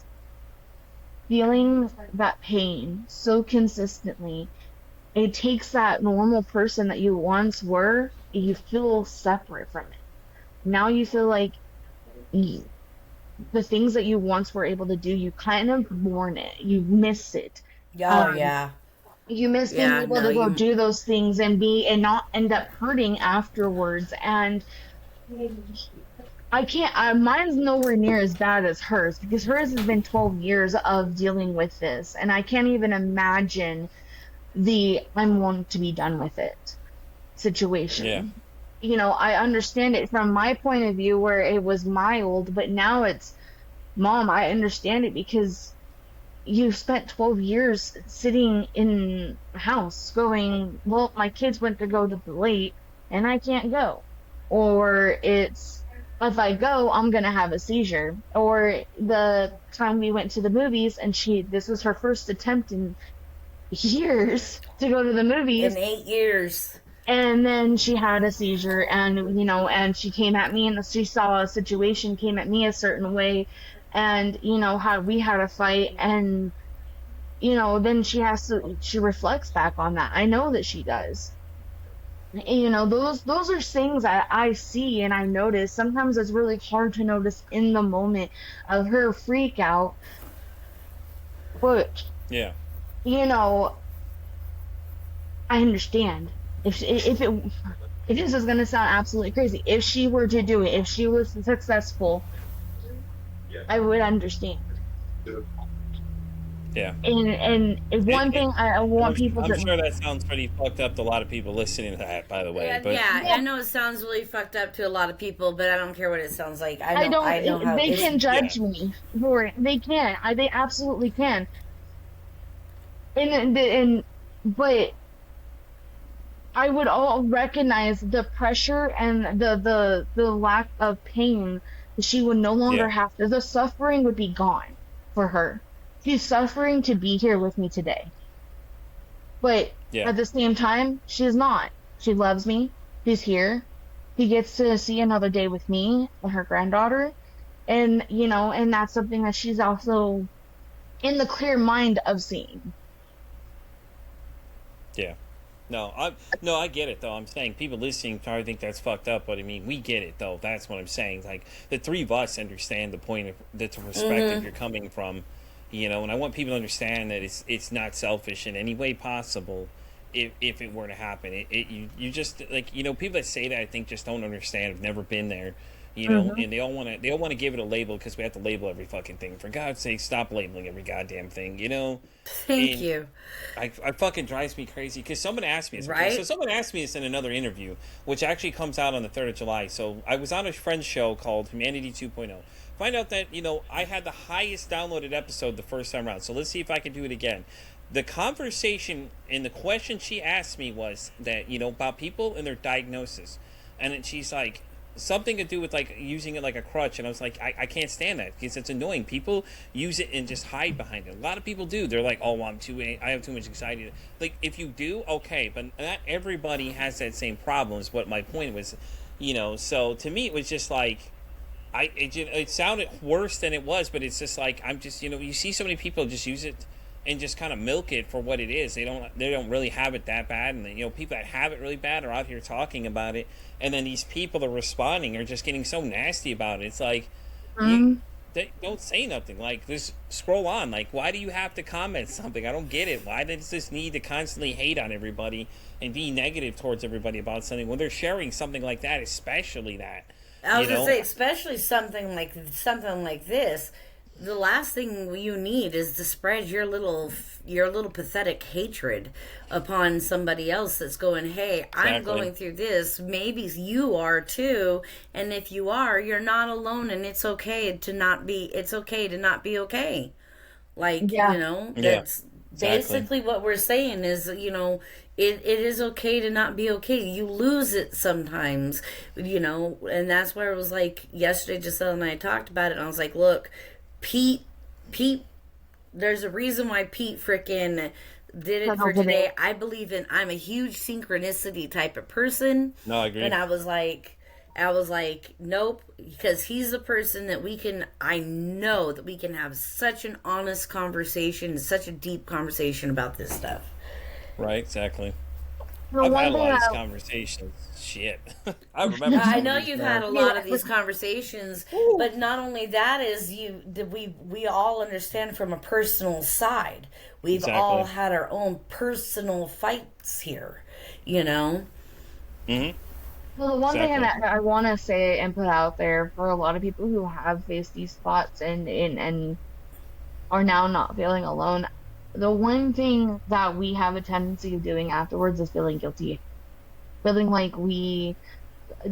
feeling that pain so consistently. It takes that normal person that you once were, you feel separate from it. Now you feel like the things that you once were able to do, you kind of mourn it. You miss it. Yeah. You miss being able to go do those things and not end up hurting afterwards. And I can't, mine's nowhere near as bad as hers, because hers has been 12 years of dealing with this. And I can't even imagine I'm wanting to be done with it situation. Yeah. I understand it from my point of view where it was mild, but now it's, Mom, I understand it because you spent 12 years sitting in a house going, well, my kids went to go to the lake and I can't go. Or it's, if I go, I'm going to have a seizure. Or the time we went to the movies and this was her first attempt in years to go to the movies. In 8 years. And then she had a seizure, and and she came at me, and she saw a situation, came at me a certain way, and how we had a fight, and then she reflects back on that. I know that she does. Those are things that I see and I notice. Sometimes it's really hard to notice in the moment of her freak out, but Yeah. I understand. If this is gonna sound absolutely crazy, if she were to do it, if she was successful, I would understand. Yeah. And one thing I want people I'm to, sure that sounds pretty fucked up to a lot of people listening to that, by the way. Yeah, But yeah, yeah, I know it sounds really fucked up to a lot of people, but I don't care what it sounds like. I I know don't, how they it's. can yeah, judge me for it. They can. They absolutely can. And but I would all recognize the pressure and the lack of pain that she would no longer yeah, have to, the suffering would be gone for her. She's suffering to be here with me today. But yeah. at the same time, she's not. She loves me. She's here. She gets to see another day with me and her granddaughter. And, and that's something that she's also in the clear mind of seeing. Yeah. No, I get it though. I'm saying people listening probably think that's fucked up, but I mean, we get it though. That's what I'm saying. Like the three of us understand the point of the perspective you're coming from, and I want people to understand that it's not selfish in any way possible. If it were to happen, you just like people that say that I think just don't understand. Have never been there. Hmm. And they all want to give it a label because we have to label every fucking thing. For God's sake, stop labeling every goddamn thing. Thank And you. I fucking drives me crazy because someone asked me this. Okay, so Right? someone asked me this in another interview, which actually comes out on the 3rd of July. So I was on a friend's show called Humanity 2.0. Find out that, I had the highest downloaded episode the first time around. So let's see if I can do it again. The conversation and the question she asked me was that, about people and their diagnosis. And then she's like, something to do with like using it like a crutch, and I was like, I can't stand that because it's annoying. People use it and just hide behind it. A lot of people do. They're like, oh, I have too much anxiety. Like if you do, okay, but not everybody has that same problem is what my point was. So to me it was just like it sounded worse than it was, but it's just like I'm just you see so many people just use it and just kind of milk it for what it is. They don't really have it that bad, and then, people that have it really bad are out here talking about it, and then these people that are responding are just getting so nasty about it. It's like you Hmm. they don't say nothing. Like just scroll on. Like why do you have to comment something? I don't get it. Why does this need to constantly hate on everybody and be negative towards everybody about something when they're sharing something like that, especially that. I was You gonna know, say, especially something like this. The last thing you need is to spread your little pathetic hatred upon somebody else that's going, hey, I'm exactly. going through this, maybe you are too, and if you are, you're not alone, and it's okay to not be okay. Like, Yeah. Yeah, that's exactly. basically what we're saying is, it is okay to not be okay. You lose it sometimes, and that's where it was like yesterday, Giselle and I talked about it, and I was like, look, Pete, Pete, there's a reason why Pete frickin' did it Turn for over there. today. I'm a huge synchronicity type of person. No, I And agree. I was like, nope, because he's the person that I know that we can have such an honest conversation, such a deep conversation about this stuff. Right, exactly. The I've one had a thing lot of these that conversations. Shit. I remember I some of know these you've now. had a lot of yeah, these conversations, but not only that is we all understand from a personal side. We've all Exactly. had our own personal fights here, you know. Mm-hmm. well, the one thing Exactly. that I want to say and put out there for a lot of people who have faced these thoughts and are now not feeling alone, the one thing that we have a tendency of doing afterwards is feeling guilty, feeling like we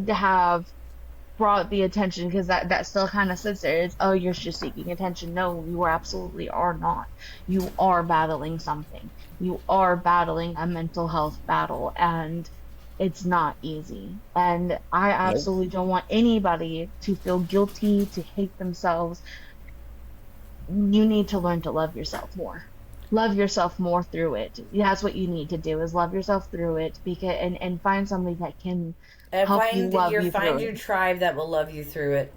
have brought the attention because that still kind of sits there. It's, oh, you're just seeking attention. No, you absolutely are not. You are battling something. You are battling a mental health battle, and it's not easy. And I Nope. absolutely don't want anybody to feel guilty, to hate themselves. You need to learn to love yourself more. Love yourself more through it. That's what you need to do is love yourself through it, because and find somebody that can And help you love you find through your it, tribe that will love you through it.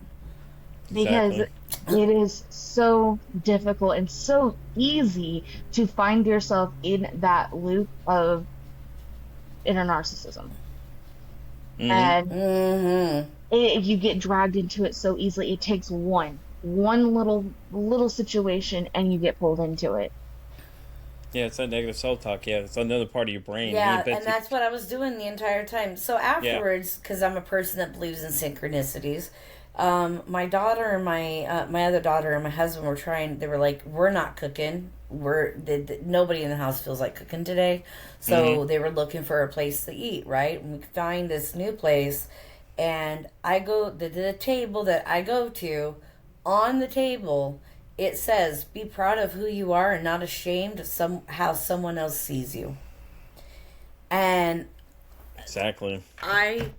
because Exactly. it is so difficult and so easy to find yourself in that loop of inner narcissism, Mm-hmm. and Mm-hmm. you get dragged into it so easily. It takes one little situation and you get pulled into it. Yeah, it's that negative self-talk. Yeah, it's another part of your brain. Yeah, Yeah, but and that's what I was doing the entire time. So yeah, afterwards, because I'm a person that believes in synchronicities, My daughter and my other daughter and my husband were trying. They were like, "We're not cooking. Nobody in the house feels like cooking today." So Mm-hmm. they were looking for a place to eat. Right, and we find this new place, and I go the table that I go to. On the table, it says, "Be proud of who you are and not ashamed of how someone else sees you." And Exactly. I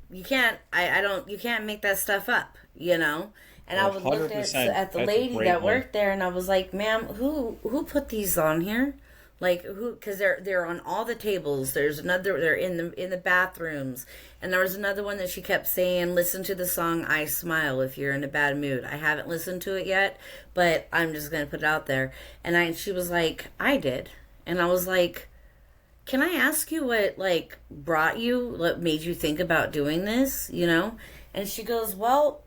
don't, you can't make that stuff up, you know. And I would look 100%. at the That's a lady great that one. worked there, and I was like, "Ma'am, who put these on here? Like who? Because they're on all the tables. There's another. They're in the bathrooms, and there was another one that she kept saying, "Listen to the song I Smile if you're in a bad mood." I haven't listened to it yet, but I'm just gonna put it out there. And she was like, "I did," and I was like, can I ask you what like brought you, what made you think about doing this, you know? And she goes, well,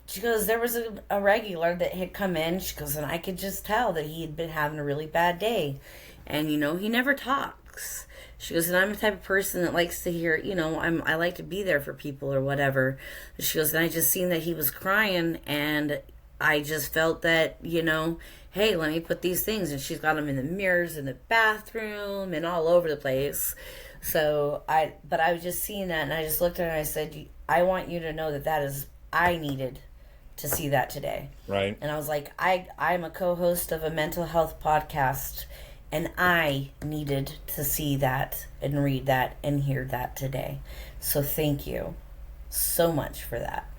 she goes, there was a regular that had come in. She goes, and I could just tell that he had been having a really bad day. And, you know, he never talks. She goes, and I'm the type of person that likes to hear, you know, I like to be there for people or whatever. She goes, and I just seen that he was crying, and I just felt that, you know, hey, let me put these things. And she's got them in the mirrors in the bathroom and all over the place. But I was just seeing that, and I just looked at her and I said, I want you to know that is, I needed to see that today. Right. And I was like, I'm a co-host of a mental health podcast, and I needed to see that and read that and hear that today. So thank you so much for that.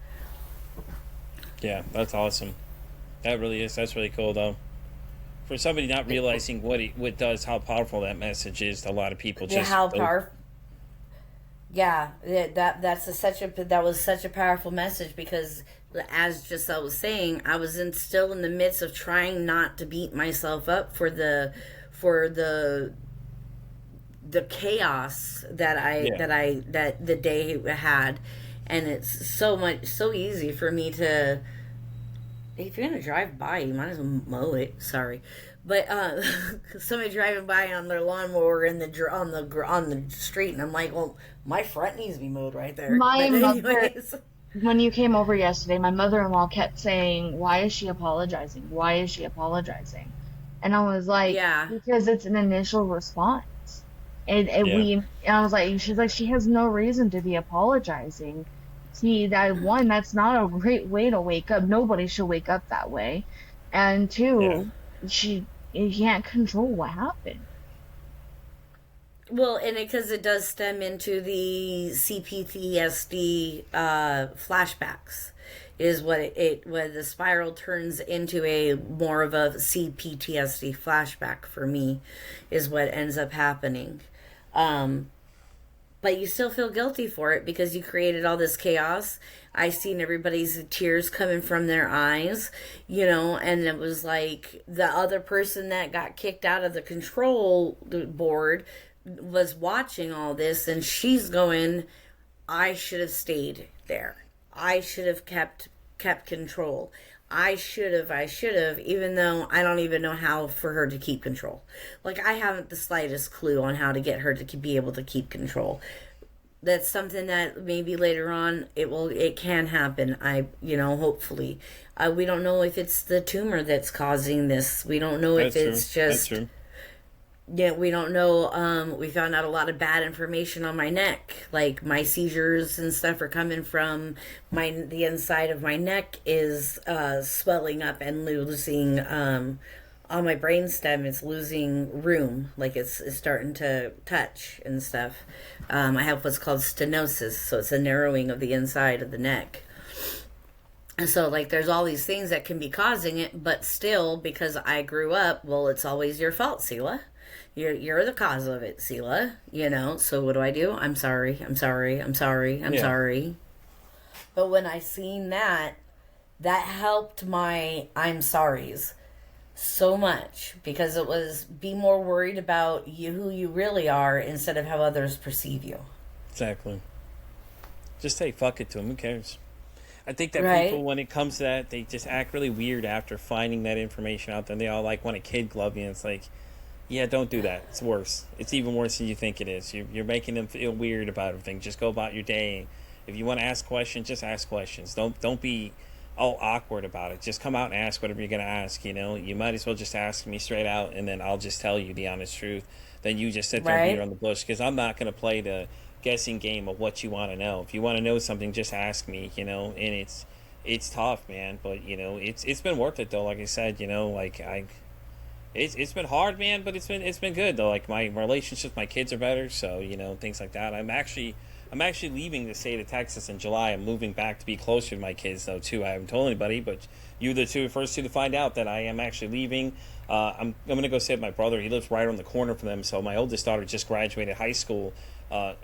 Yeah, that's awesome. That really is. That's really cool, though. For somebody not realizing what does, how powerful that message is to a lot of people. Yeah, Just how powerful. Yeah, that was such a powerful message, because as Giselle was saying, I was still in the midst of trying not to beat myself up for the chaos that the day had. And it's so easy for me to, if you're gonna drive by, you might as well mow it. Sorry, but somebody driving by on their lawnmower on the street, and I'm like, well, my front needs to be mowed right there. My But mother, anyways, when you came over yesterday, my mother-in-law kept saying, "Why is she apologizing? Why is she apologizing?" And I was like, yeah, "Because it's an initial response." yeah, And I was like, she's like, she has no reason to be apologizing. See, that's not a great way to wake up. Nobody should wake up that way. And yeah. two, you can't control what happened. well, and because it does stem into the CPTSD flashbacks, is what when the spiral turns into a more of a CPTSD flashback for me, is what ends up happening. Um, but you still feel guilty for it because you created all this chaos. I seen everybody's tears coming from their eyes, you know, and it was like the other person that got kicked out of the control board was watching all this, and she's going, I should have stayed there. I should have kept control. I should have, even though I don't even know how for her to keep control. Like, I haven't the slightest clue on how to get her to be able to keep control. That's something that maybe later on it can happen. Hopefully. We don't know if it's the tumor that's causing this. We don't know if That's true. it's That's just, true. yeah, we don't know. We found out a lot of bad information on my neck. Like, my seizures and stuff are coming from the inside of my neck is swelling up and losing, on my brainstem, it's losing room. Like, it's starting to touch and stuff. I have what's called stenosis, so it's a narrowing of the inside of the neck. And so, like, there's all these things that can be causing it, but still, because I grew up, well, it's always your fault, Sela. You're the cause of it, Sela. You know, so what do? I'm sorry, I'm sorry, I'm sorry, I'm Yeah. sorry. But when I seen that helped my I'm sorries so much, because it was be more worried about who you really are instead of how others perceive you. Exactly. Just say fuck it to them. Who cares? I think that Right? people, when it comes to that, they just act really weird after finding that information out there. And they all like want a kid glove you, and it's like, yeah, don't do that. It's worse. It's even worse than you think it is. You're making them feel weird about everything. Just go about your day. If you want to ask questions, just ask questions. Don't be all awkward about it. Just come out and ask whatever you're gonna ask. You might as well just ask me straight out, and then I'll just tell you the honest truth. Then you just sit there and beat Right? around the bush, because I'm not gonna play the guessing game of what you want to know. If you want to know something, just ask me. And it's tough, man. But it's been worth it though. Like I said, like it's been hard, man, but it's been good though. Like my relationships with my kids are better, so things like that. I'm actually leaving the state of Texas in July. I'm moving back to be closer to my kids though too. I haven't told anybody, but you're the first two to find out that I am actually leaving. I'm gonna go stay with my brother. He lives right on the corner from them. So my oldest daughter just graduated high school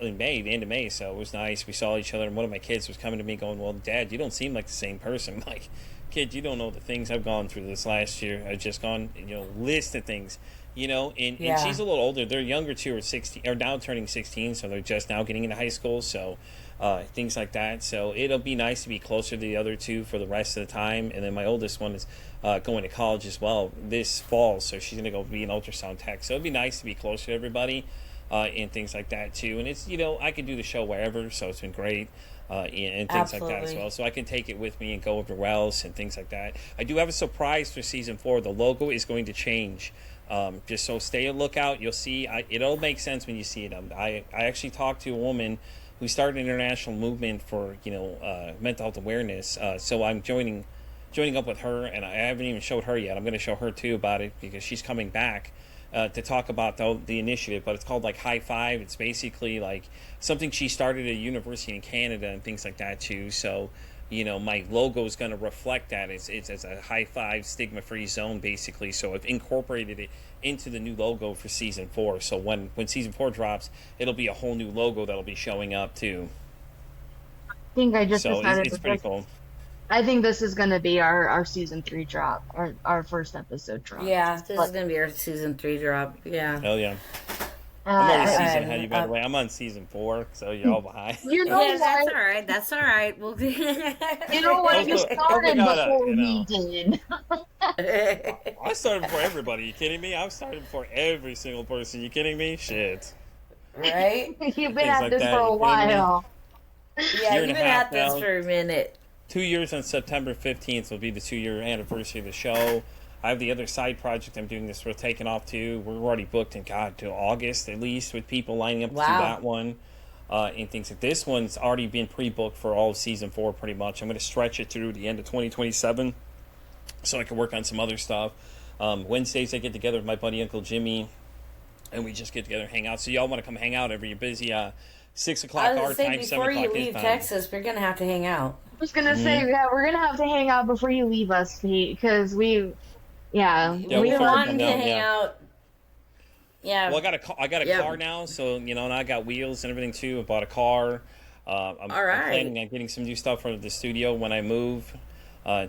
in May, the end of May. So it was nice. We saw each other, and one of my kids was coming to me going, "Well, Dad, you don't seem like the same person." I'm like, kid, you don't know the things I've gone through this last year. I've just gone, list of things, and Yeah. she's a little older. Their younger two are 16, or now turning 16, so they're just now getting into high school. So things like that. So it'll be nice to be closer to the other two for the rest of the time. And then my oldest one is going to college as well this fall, so she's going to go be an ultrasound tech. So it'd be nice to be closer to everybody and things like that too. And it's I can do the show wherever, so it's been great. And things like that as Absolutely. well. So I can take it with me and go everywhere else and things like that. I do have a surprise for season 4. The logo is going to change. Just so stay a lookout. You'll see. It'll make sense when you see it. I actually talked to a woman who started an international movement for mental health awareness. So I'm joining up with her, and I haven't even showed her yet. I'm going to show her too about it because she's coming back to talk about the initiative. But it's called like High Five. It's basically like something she started at a university in Canada and things like that too. So my logo is going to reflect that. It's a high five, stigma free zone basically. So I've incorporated it into the new logo for season 4. So when season 4 drops, it'll be a whole new logo that'll be showing up too. I think I just So decided it's that pretty this, cool. I think this is going to be our season 3 drop, our first episode drop. Yeah, this is But gonna be our season 3 drop. Yeah. Hell yeah. I'm already uh, season ahead of you, by the uh, way. I'm on season 4, so you're all behind. you know yeah, that's what? all right. That's all right. We'll. You know what? You Hopefully started not before we did. I started before everybody. You kidding me? I started before every single person. You kidding me? Shit. Right? You've been Things at like this that. for a You kidding me? while. Yeah, Year you've and been a half at this now. for a minute. 2 years on September 15th will be the 2-year anniversary of the show. I have the other side project I'm doing this for taking off too. We're already booked in till August at least, with people lining up to do Wow. that one. And things like this one's already been pre-booked for all of season 4 pretty much. I'm going to stretch it through the end of 2027 so I can work on some other stuff. Wednesdays I get together with my buddy Uncle Jimmy, and we just get together and hang out. So y'all want to come hang out every you're busy 6 o'clock I was our gonna say time, 7 before you o'clock his leave time. Texas, we're gonna have to hang out. I was gonna say, yeah, we're gonna have to hang out before you leave us, Pete, because Yeah, We've we'll been fucking wanting come to down, hang yeah. out. Yeah. Well, I got a Yep. car now, so and I got wheels and everything too. I bought a car. I'm right. planning on getting some new stuff for the studio when I move,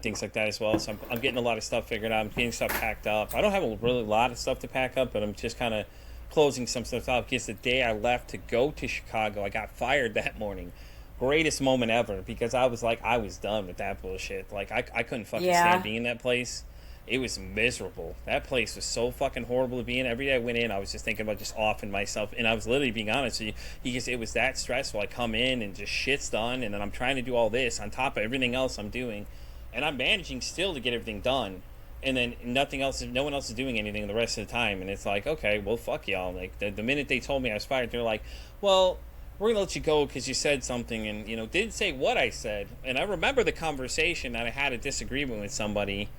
things like that as well. So I'm getting a lot of stuff figured out. I'm getting stuff packed up. I don't have a really lot of stuff to pack up, but I'm just kind of closing some stuff out. Because the day I left to go to Chicago, I got fired that morning. Greatest moment ever, because I was done with that bullshit. Like I couldn't fucking Yeah. stand being in that place. It was miserable. That place was so fucking horrible to be in. Every day I went in, I was just thinking about just offing myself. And I was literally being honest with you, because it was that stressful. I come in and just shit's done, and then I'm trying to do all this on top of everything else I'm doing. And I'm managing still to get everything done. And then no one else is doing anything the rest of the time. And it's like, okay, well, fuck y'all. Like, the minute they told me I was fired, they're like, well, we're going to let you go because you said something and, didn't say what I said. And I remember the conversation that I had a disagreement with somebody.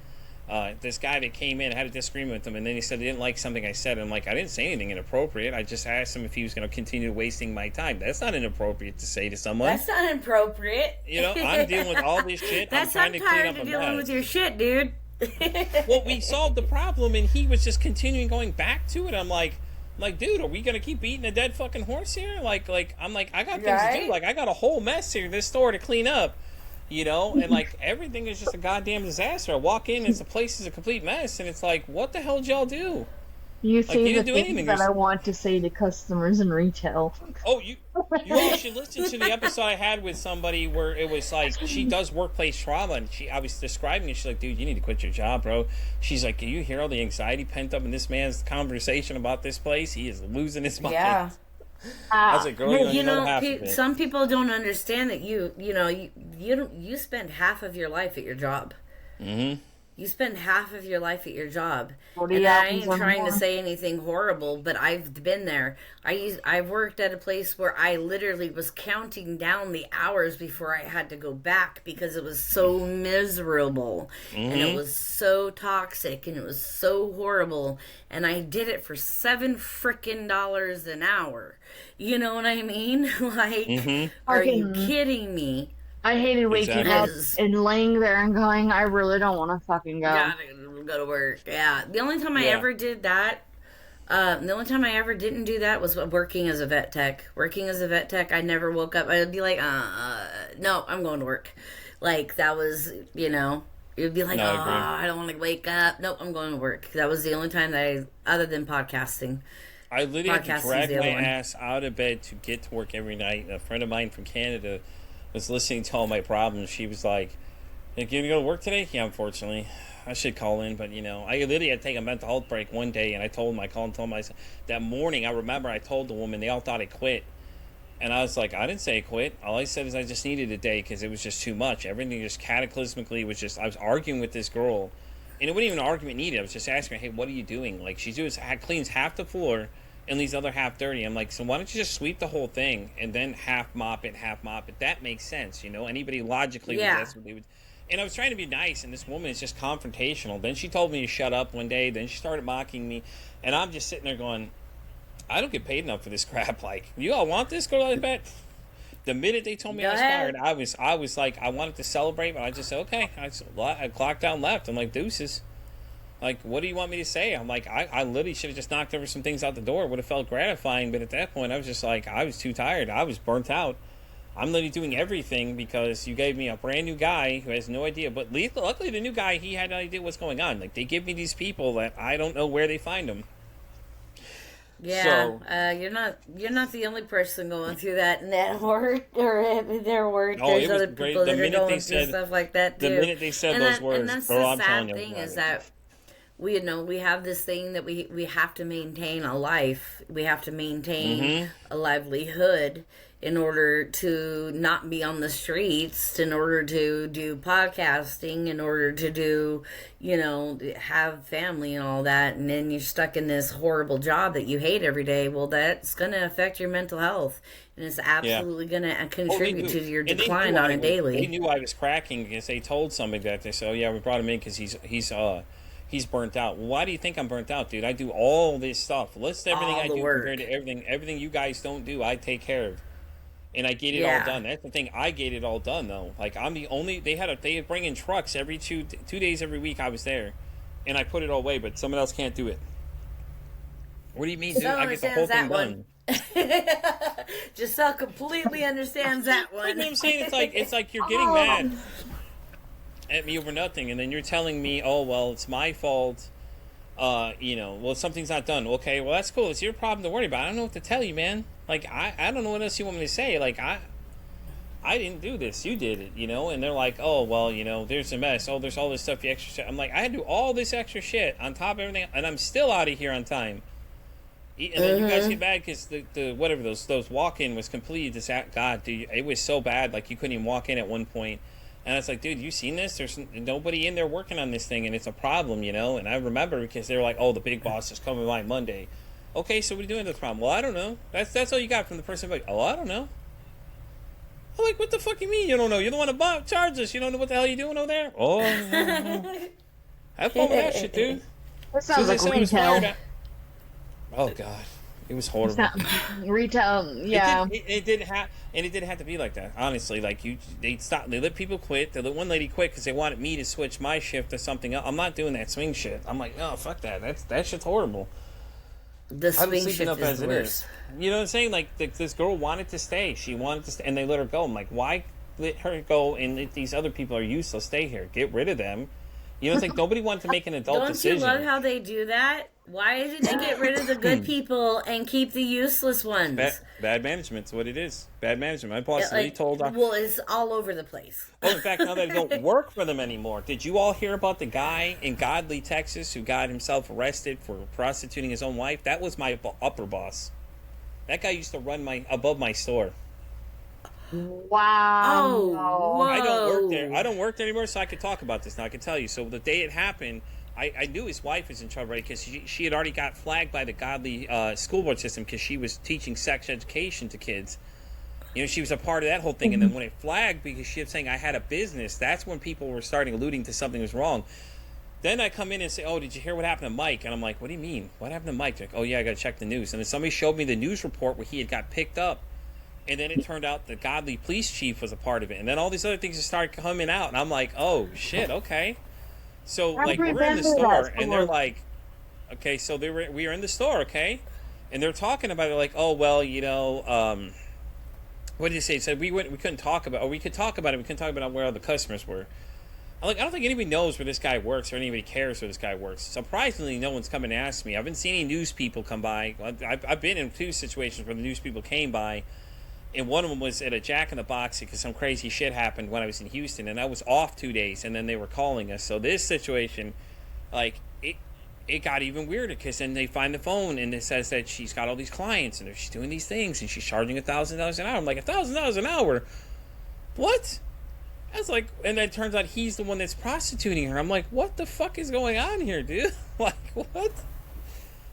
This guy that came in, I had a disagreement with him, and then he said he didn't like something I said. And I'm like, I didn't say anything inappropriate. I just asked him if he was going to continue wasting my time. That's not inappropriate to say to someone. That's not inappropriate. I'm dealing with all this shit. That's I'm trying to clean tired up of a dealing mess. with your shit, dude. Well, we solved the problem, and he was just continuing going back to it. I'm like, dude, are we gonna keep beating a dead fucking horse here? Like, I'm like, I got things to do. Right? Like, I got a whole mess here, this store to clean up, and like everything is just a goddamn disaster. I walk in, and the place is a complete mess, and it's like, what the hell did y'all do? You say you the didn't do things anything. that I want to say to customers in retail. Oh, you all should listen to the episode I had with somebody where it was like she does workplace trauma, and I was describing it. She's like, dude, you need to quit your job, bro. She's like, can you hear all the anxiety pent up in this man's conversation about this place? He is losing his mind. Yeah. I was like, girl, you don't You even know know, half of it. some people don't understand that you spend half of your life at your job. Mm-hmm. You spend half of your life at your job. 40 And I hours ain't or trying to more. say anything horrible, but I've been there. I've worked at a place where I literally was counting down the hours before I had to go back because it was so miserable and it Mm-hmm. was so toxic and it was so horrible, and I did it for $7 an hour. You know what I mean? Like, Mm-hmm. are you Fucking, kidding me? I hated waking Exactly. up Because and laying there and going, I really don't want to fucking go. gotta go to work. Yeah. The only time I Yeah. ever did that, the only time I ever didn't do that was working as a vet tech. Working as a vet tech, I never woke up. I'd be like, no, I'm going to work. Like, that was, you'd be like, No, oh, I agree. I don't want to wake up. Nope, I'm going to work. That was the only time that other than podcasting. I literally had to Podcasting's drag the my other one. ass out of bed to get to work every night. A friend of mine from Canada was listening to all my problems. She was like, "You gonna go to work today?" Yeah, unfortunately. I should call in, but I literally had to take a mental health break one day, and I told him, I called and told him, I said, that morning, I remember I told the woman, they all thought I quit. And I was like, I didn't say I quit. All I said is I just needed a day because it was just too much. Everything just cataclysmically was just, I was arguing with this girl. And it wasn't even an argument needed. I was just asking her, hey, what are you doing? Like, she cleans half the floor and leaves the other half dirty. I'm like, so why don't you just sweep the whole thing and then half mop it? That makes sense, Anybody logically would, Yeah. that's what they would. And I was trying to be nice, and this woman is just confrontational. Then she told me to shut up one day. Then she started mocking me. And I'm just sitting there going, I don't get paid enough for this crap. Like, you all want this? Go like that. The minute they told me Go I was ahead. fired, I was like, I wanted to celebrate, but I just said, okay. I clocked out and left. I'm like, deuces. Like, what do you want me to say? I'm like, I literally should have just knocked over some things out the door. It would have felt gratifying, but at that point, I was just like, I was too tired. I was burnt out. I'm literally doing everything because you gave me a brand new guy who has no idea. But luckily, the new guy, he had no idea what's going on. Like, they give me these people that I don't know where they find them. Yeah, So- you're not the only person going through that in that work or in their work. Oh, There's it was other great. people The that are minute they going through said- stuff like that too. The minute they said And those words, and that's girl, the I'm telling sad you. thing is that we have this thing that we have to maintain a life. We have to maintain a livelihood in order to not be on the streets, in order to do podcasting, in order to do, have family and all that. And then you're stuck in this horrible job that you hate every day. Well, that's going to affect your mental health. And it's absolutely going to contribute to your And they decline knew on I a was- daily. They knew I was cracking because they told somebody that. They said, "Oh yeah, we brought him in because he's burnt out." Well, why do you think I'm burnt out, dude? I do all this stuff. List everything All I the do work. compared to everything you guys don't do. I take care of, and I get it Yeah. all done. That's the thing. I get it all done though. Like, I'm the only. They bring in trucks every 2 days every week. I was there, and I put it all away. But someone else can't do it. What do you mean, dude? Giselle I get the whole thing understands done. Giselle completely understands that Like, one. I'm saying, it's like you're getting mad at me over nothing, and then you're telling me, oh well, it's my fault. Well, something's not done. Okay, well, that's cool. It's your problem to worry about. I don't know what to tell you, man. Like, I don't know what else you want me to say. Like, I didn't do this. You did it, And they're like, oh, well, there's a mess. Oh, there's all this stuff, the extra shit. I'm like, I had to do all this extra shit on top of everything, and I'm still out of here on time. And then you guys get mad because the whatever those walk-in was completely God, dude, it was so bad. Like, you couldn't even walk in at one point. And it's like, dude, you seen this? There's nobody in there working on this thing, and it's a problem, And I remember because they were like, oh, the big boss is coming by Monday. Okay, so what are you doing with the problem? Well, I don't know. That's all you got from the person. Like, oh, I don't know. I'm like, what the fuck you mean you don't know? You're the one that charged us. You don't know what the hell you're doing over there? Oh, have fun with that shit, dude. That Soon sounds as like I said I was retail. fired, oh god, it was horrible. Retail, yeah. It didn't have to be like that. Honestly, like they let people quit. They let one lady quit because they wanted me to switch my shift to something else. I'm not doing that swing shit. I'm like, no, fuck that. That shit's horrible. The I swing was sleeping shift up is as the it worst. is. You know what I'm saying? Like, this girl wanted to stay. She wanted to stay, and they let her go. I'm like, why let her go and let these other people are useless stay here? Get rid of them. You know, it's like nobody wanted to make an adult Don't decision. you love how they do that? Why did they get rid of the good people and keep the useless ones? Bad management's what it is. Bad management. My boss literally told her. Well, it's all over the place. Oh, in fact, now they don't work for them anymore. Did you all hear about the guy in Godley, Texas, who got himself arrested for prostituting his own wife? That was my upper boss. That guy used to run above my store. Wow. Oh, whoa. I don't work there. I don't work there anymore, so I could talk about this now. I can tell you. So the day it happened, I knew his wife was in trouble, right? Because she had already got flagged by the godly school board system because she was teaching sex education to kids. You know, she was a part of that whole thing. And then when it flagged because she was saying I had a business, that's when people were starting alluding to something was wrong. Then I come in and say, oh, did you hear what happened to Mike? And I'm like, what do you mean? What happened to Mike? They're like, oh, yeah, I got to check the news. And then somebody showed me the news report where he had got picked up. And then it turned out the godly police chief was a part of it. And then all these other things just started coming out. And I'm like, oh, shit, okay. So, like, we're in the store, and they're like, okay, so we were in the store, okay? And they're talking about it like, oh, well, you know, what did you say? It said we couldn't talk about, or we could talk about it, we couldn't talk about where all the customers were. I'm like, I don't think anybody knows where this guy works or anybody cares where this guy works. Surprisingly, no one's come and asked me. I haven't seen any news people come by. I've been in 2 situations where the news people came by, and one of them was at a Jack in the Box because some crazy shit happened when I was in Houston, and I was off 2 days, and then they were calling us. So this situation, like, it got even weirder because then they find the phone and it says that she's got all these clients and she's doing these things and she's charging $1,000 an hour. I'm like, $1,000 an hour? What? I was like, and then it turns out he's the one that's prostituting her. I'm like, what the fuck is going on here, dude? Like, what?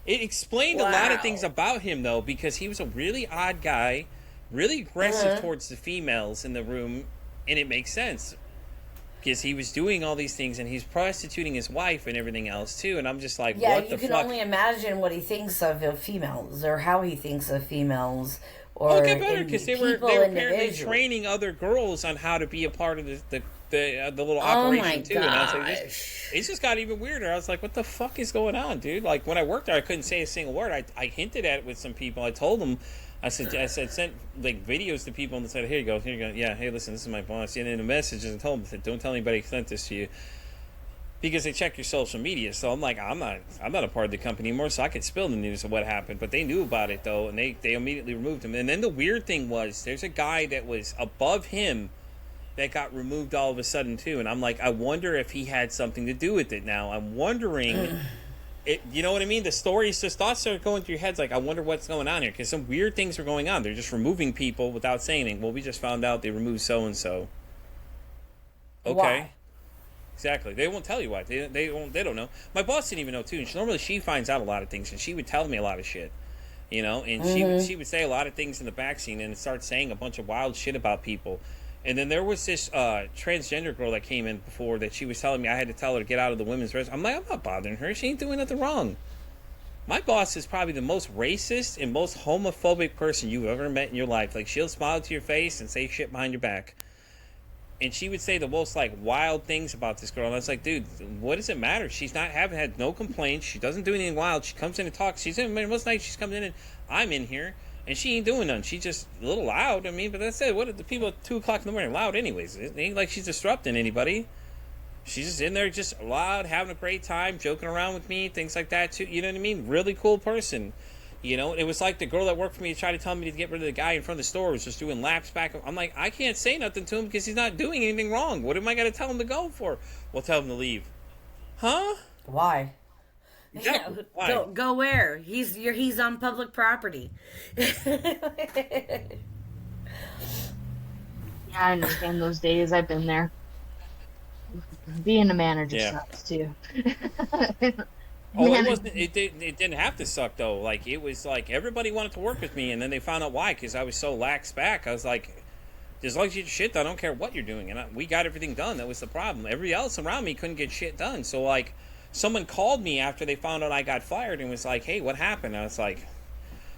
It explained a lot of things about him, though, because he was a really odd guy, really aggressive towards the females in the room, and it makes sense. Because he was doing all these things, and he's prostituting his wife and everything else, too, and I'm just like, what the fuck? Yeah, you can only imagine what he thinks of females, or how he thinks of females. Or it'll get better because they were apparently training other girls on how to be a part of the little operation too. And I was like, it just got even weirder. I was like, what the fuck is going on, dude? Like when I worked there, I couldn't say a single word. I hinted at it with some people. I told them, I said sent like videos to people and said, here you go. Yeah, hey, listen, this is my boss. And in the messages, I told them, I said, don't tell anybody I sent this to you. Because they check your social media, so I'm like, I'm not a part of the company anymore, so I could spill the news of what happened. But they knew about it though, and they immediately removed him. And then the weird thing was, there's a guy that was above him that got removed all of a sudden too. And I'm like, I wonder if he had something to do with it. Now I'm wondering, you know what I mean? The stories, just thoughts start going through your heads. Like, I wonder what's going on here because some weird things are going on. They're just removing people without saying anything. Well, we just found out they removed so and so. Okay. Why? Exactly. They won't tell you why. They don't know. My boss didn't even know too. And normally she finds out a lot of things, and she would tell me a lot of shit, you know. And she would say a lot of things in the backseat and start saying a bunch of wild shit about people. And then there was this transgender girl that came in before that she was telling me I had to tell her to get out of the women's restroom. I'm like, I'm not bothering her. She ain't doing nothing wrong. My boss is probably the most racist and most homophobic person you've ever met in your life. Like, she'll smile to your face and say shit behind your back. And she would say the most, like, wild things about this girl. And I was like, dude, what does it matter? She's not had no complaints. She doesn't do anything wild. She comes in and talks. She's in, most nights she's coming in and I'm in here. And she ain't doing nothing. She's just a little loud. I mean, but that's it. What are the people at 2 o'clock in the morning loud anyways? It ain't like she's disrupting anybody. She's just in there just loud, having a great time, joking around with me, things like that too. You know what I mean? Really cool person. You know, it was like the girl that worked for me tried to tell me to get rid of the guy in front of the store was just doing laps back. I'm like, I can't say nothing to him because he's not doing anything wrong. What am I going to tell him to go for? Well, tell him to leave. Huh? Why? Yeah, why? Go where? He's on public property. Yeah, I understand those days. I've been there. Being a manager sucks too. Oh, it wasn't. It didn't have to suck though. Like, it was like everybody wanted to work with me, and then they found out why because I was so lax back. I was like, as long as you get shit done, I don't care what you're doing, and we got everything done. That was the problem. Everybody else around me couldn't get shit done. So like, someone called me after they found out I got fired and was like, "Hey, what happened?" I was like,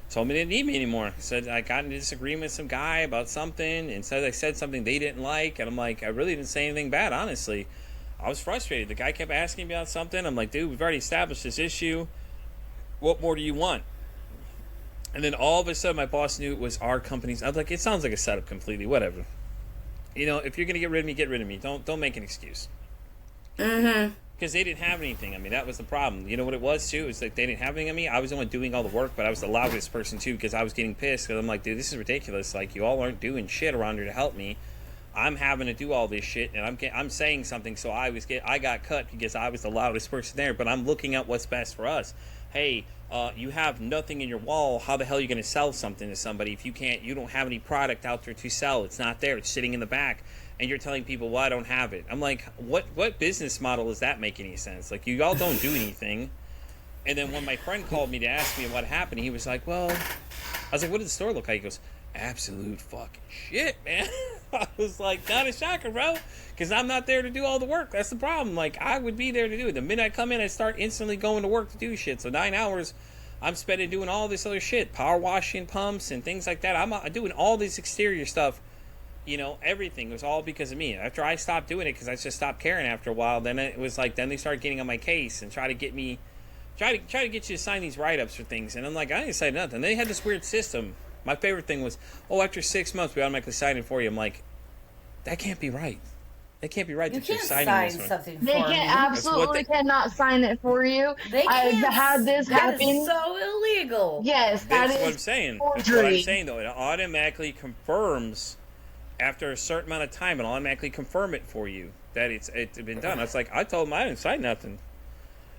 told me they didn't need me anymore. Said I got in a disagreement with some guy about something, and said I said something they didn't like, and I'm like, I really didn't say anything bad, honestly. I was frustrated. The guy kept asking me about something. I'm like, dude, we've already established this issue. What more do you want? And then all of a sudden, my boss knew it was our company's. I was like, it sounds like a setup completely. Whatever. You know, if you're gonna get rid of me, get rid of me. Don't make an excuse. Because they didn't have anything. I mean, that was the problem. You know what it was too? It was like they didn't have anything on me. I was the one doing all the work, but I was the loudest person too because I was getting pissed. Because I'm like, dude, this is ridiculous. Like, you all aren't doing shit around here to help me. I'm having to do all this shit, and I'm saying something, so I got cut because I was the loudest person there. But I'm looking at what's best for us. Hey, you have nothing in your wall. How the hell are you going to sell something to somebody if you don't have any product out there to sell? It's not there. It's sitting in the back, and you're telling people, well, I don't have it. I'm like, what business model does that make any sense? Like, you all don't do anything. And then when my friend called me to ask me what happened, he was like, well, I was like, what did the store look like? He goes, absolute fucking shit, man. I was like, not a shocker, bro, because I'm not there to do all the work. That's the problem. Like, I would be there to do it. The minute I come in, I start instantly going to work to do shit. So 9 hours I'm spending doing all this other shit, power washing pumps and things like that. I'm doing all this exterior stuff. You know, everything was all because of me. After I stopped doing it, because I just stopped caring after a while, then it was like, then they started getting on my case and try to get you to sign these write-ups for things. And I'm like, I didn't sign nothing. They had this weird system. My favorite thing was, after 6 months, we automatically sign it for you. I'm like, that can't be right. That can't be right. You that you're can't signing sign this one. something for They me. absolutely cannot sign it for you. They can't. I've had this That happen. is so illegal. Yes, That's that what is I'm saying. forgery. That's what I'm saying, though. It automatically confirms, after a certain amount of time, it'll automatically confirm it for you that it's been done. I was like, I told them I didn't sign nothing.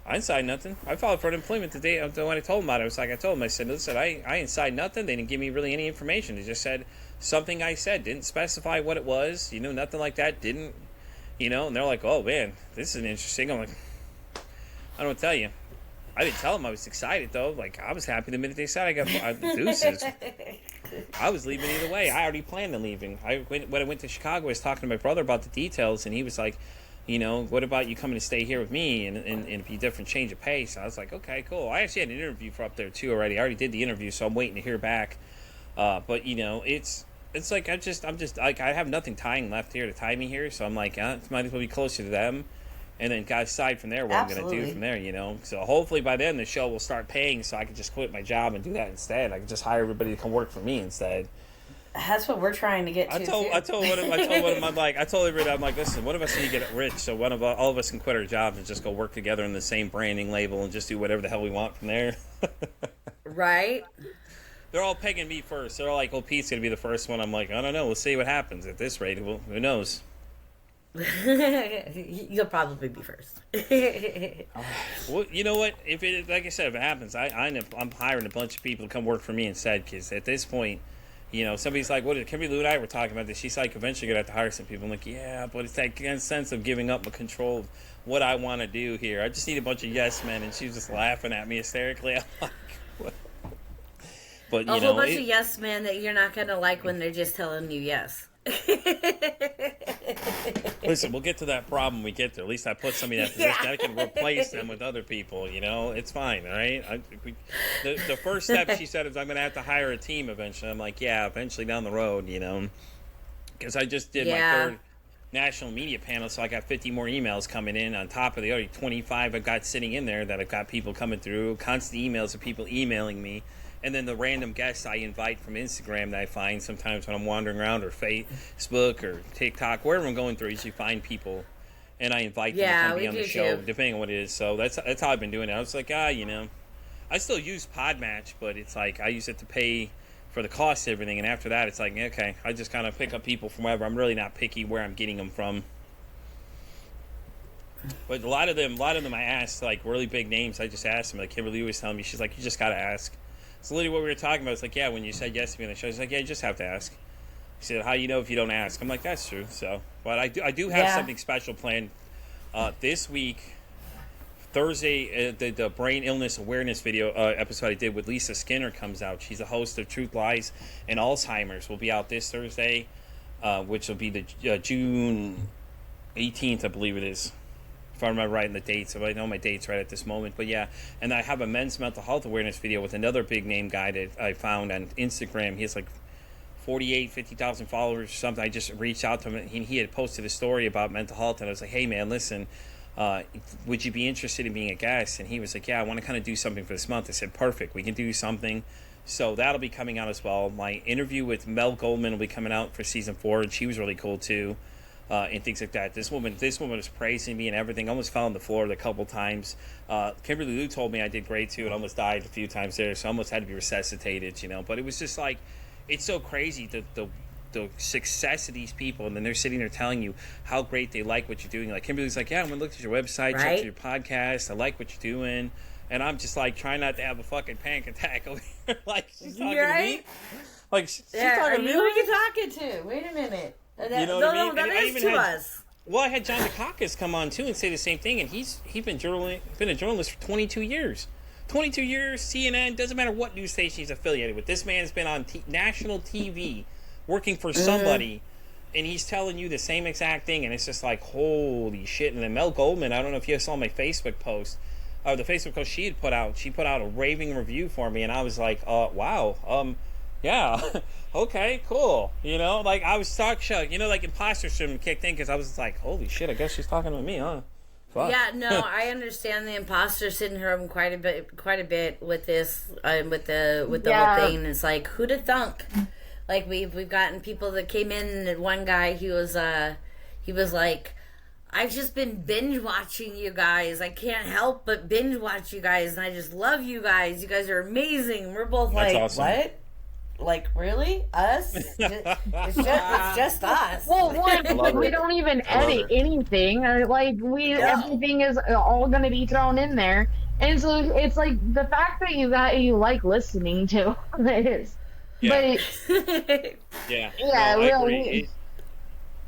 I didn't sign nothing. I filed for unemployment the day when I told them about it. I told them, I said, listen, I didn't sign nothing. They didn't give me really any information. They just said something I said. Didn't specify what it was. You know, nothing like that. Didn't, you know, and they're like, oh, man, this is interesting. I'm like, I don't tell you. I didn't tell them I was excited, though. Like, I was happy the minute they said I got deuces. I was leaving either way. I already planned on leaving. When I went to Chicago, I was talking to my brother about the details, and he was like, you know, what about you coming to stay here with me and be different change of pace? I was like, okay, cool. I actually had an interview for up there too already. I already did the interview, so I'm waiting to hear back. But you know, it's like I'm just like, I have nothing tying left here to tie me here, so I'm like, might as well be closer to them, and then decide from there what I'm gonna do from there. You know, so hopefully by then the show will start paying, so I can just quit my job and do that instead. I can just hire everybody to come work for me instead. That's what we're trying to get to. I told one of them, I'm like, I told everybody, I'm like, listen, one of us need to get rich, so all of us can quit our jobs and just go work together in the same branding label and just do whatever the hell we want from there. Right? They're all pegging me first. They're all like, oh, Pete's gonna be the first one. I'm like, I don't know. We'll see what happens at this rate. Well, who knows? You'll probably be first. Well, you know what? If it, like I said, if it happens, I'm hiring a bunch of people to come work for me instead. Because at this point, you know, somebody's like, what? Kimberly Lou and I were talking about this. She's like, eventually you're going to have to hire some people. I'm like, yeah, but it's that kind of sense of giving up the control of what I want to do here. I just need a bunch of yes men. And she was just laughing at me hysterically. I'm like, what? But, you a know, whole bunch of yes men that you're not going to like when they're just telling you yes. Listen, we'll get to that problem when we get there. At least I put somebody in that position. I can replace them with other people, you know? It's fine, all right? The first step, she said, is I'm going to have to hire a team eventually. I'm like, yeah, eventually down the road, you know? Because I just did my third national media panel, so I got 50 more emails coming in on top of the already 25 I've got sitting in there that I've got people coming through, constant emails of people emailing me. And then the random guests I invite from Instagram that I find sometimes when I'm wandering around, or Facebook or TikTok, wherever I'm going through, I usually find people, and I invite them to come be on the show, depending on what it is. So that's how I've been doing it. I was like, you know, I still use Podmatch, but it's like I use it to pay for the cost of everything, and after that, it's like, okay, I just kind of pick up people from wherever. I'm really not picky where I'm getting them from. But a lot of them I asked, like really big names. I just asked them. Like Kimberly was telling me, she's like, you just gotta ask. So literally what we were talking about, it's like, yeah, when you said yes to me on the show, she's like, yeah, you just have to ask. She said, how you know if you don't ask? I'm like, that's true. So, but I do have something special planned this week. Thursday, the brain illness awareness video episode I did with Lisa Skinner comes out. She's a host of Truth, Lies, and Alzheimer's. Will be out this Thursday, which will be the June 18th, I believe it is. If I remember right in the dates, if I know my dates right at this moment. But yeah, and I have a men's mental health awareness video with another big name guy that I found on Instagram. He has like 50,000 followers or something. I just reached out to him, and he had posted a story about mental health, and I was like, hey man, listen, would you be interested in being a guest? And he was like, yeah, I want to kind of do something for this month. I said, perfect, we can do something. So that'll be coming out as well. My interview with Mel Goldman will be coming out for season 4, and she was really cool too. And things like that. This woman was praising me and everything. I almost fell on the floor a couple times. Kimberly Lou told me I did great too, and almost died a few times there, so I almost had to be resuscitated, you know. But it was just like, it's so crazy the success of these people, and then they're sitting there telling you how great they like what you're doing. Like Kimberly's like, yeah, I'm gonna look at your website, check out your podcast, I like what you're doing, and I'm just like trying not to have a fucking panic attack over here. Like she's talking to me. Like she's talking to me. Who are you talking to? Wait a minute. You know what I mean? No, that is to us. Well, I had John Dukakis come on too and say the same thing, and he's been a journalist for 22 years. 22 years, CNN, doesn't matter what news station he's affiliated with. This man's been on national TV working for somebody, and he's telling you the same exact thing, and it's just like, holy shit. And then Mel Goldman, I don't know if you saw my Facebook post, the Facebook post she put out a raving review for me, and I was like, wow, yeah, okay, cool. You know, like I was shocked. You know, like imposter syndrome kicked in because I was like, holy shit, I guess she's talking to me, huh? Fuck. Yeah, no, I understand the imposter syndrome quite a bit with this, with the whole thing. It's like, who'da thunk? Like we've gotten people that came in, and one guy he was like, I've just been binge watching you guys. I can't help but binge watch you guys, and I just love you guys. You guys are amazing. We're both That's like, awesome. what? Like, really? Us? It's just us. Well, one, we don't even edit anything. Like, everything is all going to be thrown in there. And so it's like the fact that you like listening to this. Yeah. But, yeah. Yeah, no, I well, agree.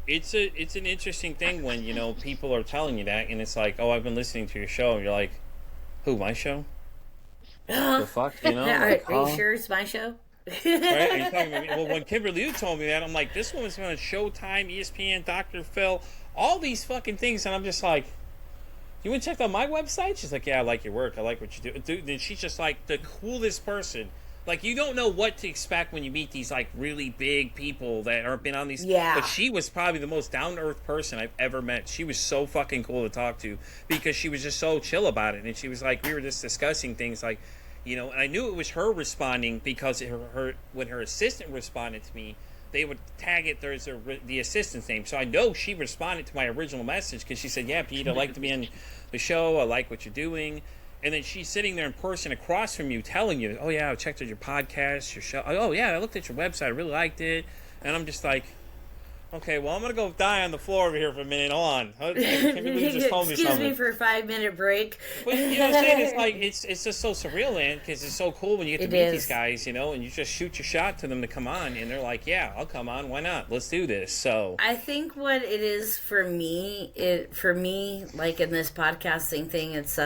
It's an interesting thing when, you know, people are telling you that, and it's like, oh, I've been listening to your show. And you're like, who, my show? The fuck, you know? Like, are you sure it's my show? Right? Are you talking about me? Well, when Kimberly told me that, I'm like, this woman's been on Showtime, ESPN, Dr. Phil, all these fucking things, and I'm just like, you want to check out my website? She's like, yeah, I like your work, I like what you do. Dude, and she's just like the coolest person. Like, you don't know what to expect when you meet these like really big people that are been on these. Yeah. But she was probably the most down to earth person I've ever met. She was so fucking cool to talk to because she was just so chill about it, and she was like, we were just discussing things like. You know, and I knew it was her responding because when her assistant responded to me, they would tag it. There's the assistant's name, so I know she responded to my original message because she said, "Yeah, Pete, I'd like to be on the show. I like what you're doing." And then she's sitting there in person across from you, telling you, "Oh yeah, I checked out your podcast, your show. Oh yeah, I looked at your website. I really liked it." And I'm just like, okay, well, I'm going to go die on the floor over here for a minute. Hold on. Just told me Excuse me for a 5-minute break. But you know what I'm saying? It's like, it's just so surreal, man, because it's so cool when you get to meet these guys, you know, and you just shoot your shot to them to come on, and they're like, yeah, I'll come on. Why not? Let's do this. So I think what it is for me, like in this podcasting thing, it's,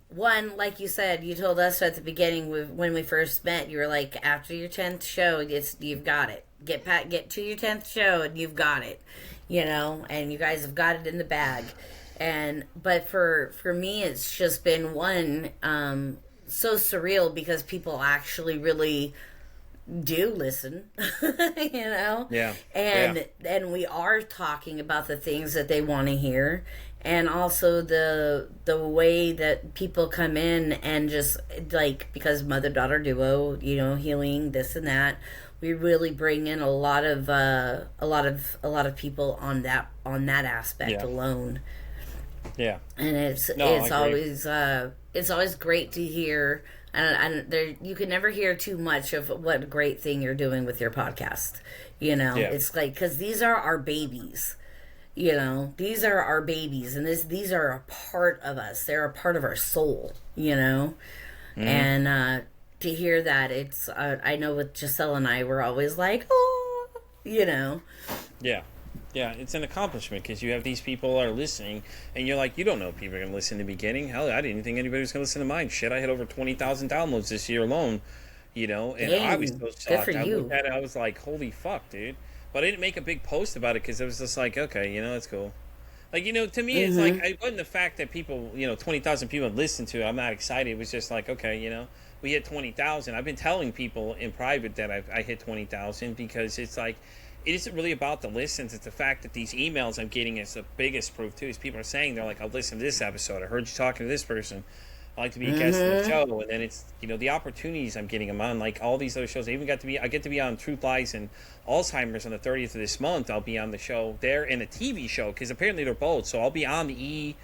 one, like you said, you told us at the beginning when we first met, you were like, after your 10th show, you've got it. Get to your 10th show and you've got it, you know, and you guys have got it in the bag. But for me, it's just been so surreal because people actually really do listen, you know? Yeah. And we are talking about the things that they want to hear. And also the way that people come in and just like, because mother-daughter duo, you know, healing, this and that, we really bring in a lot of people on that aspect alone. Yeah. And it's always great to hear. And you can never hear too much of what a great thing you're doing with your podcast. You know, it's like, because these are our babies. You know, these are our babies, and these are a part of us. They're a part of our soul, you know? And to hear that, it's, I know with Giselle and I, we're always like, oh, you know? Yeah. Yeah, it's an accomplishment because you have these people are listening, and you're like, you don't know if people are going to listen in the beginning. Hell, I didn't think anybody was going to listen to mine. Shit, I had over 20,000 downloads this year alone, you know? And I was so shocked. I looked at it, I was like, holy fuck, dude. But I didn't make a big post about it because it was just like, okay, you know, that's cool. Like, you know, to me, it's like, it wasn't the fact that people, you know, 20,000 people listened to it. I'm not excited. It was just like, okay, you know, we hit 20,000. I've been telling people in private that I hit 20,000 because it's like, it isn't really about the listens. It's the fact that these emails I'm getting is the biggest proof, too, is people are saying, they're like, I've listened to this episode. I heard you talking to this person. I like to be a guest on the show, and then it's, you know, the opportunities I'm getting them on, like all these other shows. I get to be on Truth Lies and Alzheimer's on the 30th of this month. I'll be on the show there and a TV show because apparently they're both. So I'll be on the E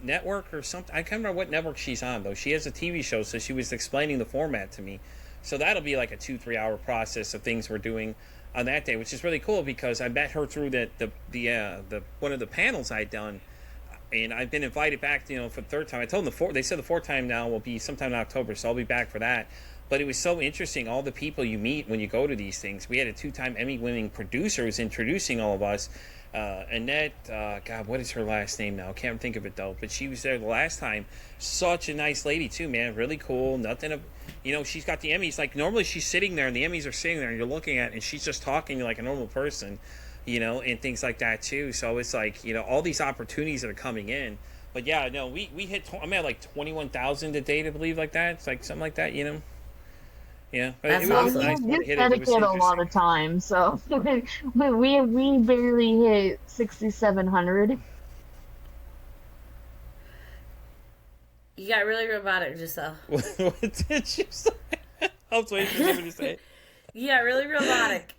network or something. I can't remember what network she's on though. She has a TV show, so she was explaining the format to me. So that'll be like a 2-3 hour process of things we're doing. on that day, which is really cool because I met her through the one of the panels I'd done, and I've been invited back, for the third time. I told them they said the fourth time now will be sometime in October, so I'll be back for that. But it was so interesting, all the people you meet when you go to these things. We had a 2-time Emmy-winning producer who's introducing all of us. Annette, God, what is her last name now? Can't think of it though. But she was there the last time. Such a nice lady too, man. Really cool. Nothing, she's got the Emmys. Like normally she's sitting there and the Emmys are sitting there and you're looking at it and she's just talking like a normal person. And things like that too. So it's like, all these opportunities that are coming in. But yeah, no, we hit, I'm at like 21,000 a day, I believe, like that. It's like something like that, Yeah, but That's it was awesome. nice. You dedicate a lot of time, so we barely hit 6,700. You got really robotic just now. What did you say? I was waiting for somebody to say it. You got really robotic.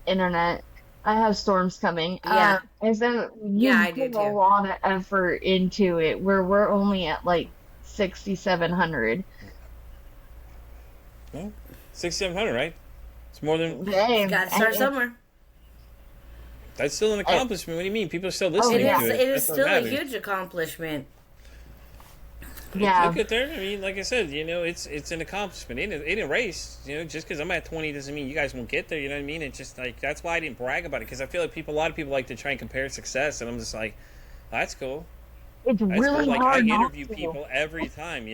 Internet. I have storms coming. Yeah. And so you I do put a too. lot of effort into it, where we're only at like 6,700. Yeah, 6,700, right? It's more than. Hey, Got to start somewhere. That's still an accomplishment. What do you mean? People are still listening It to is. it. It is That's what still a matters. huge accomplishment. Yeah. Look at there. I mean, like I said, it's an accomplishment. It ain't a race. Just because I'm at 20 doesn't mean you guys won't get there. You know what I mean? It's just like that's why I didn't brag about it because I feel like a lot of people like to try and compare success, and I'm just like, that's cool. It's That's really cool. Like hard I not interview to. people every time.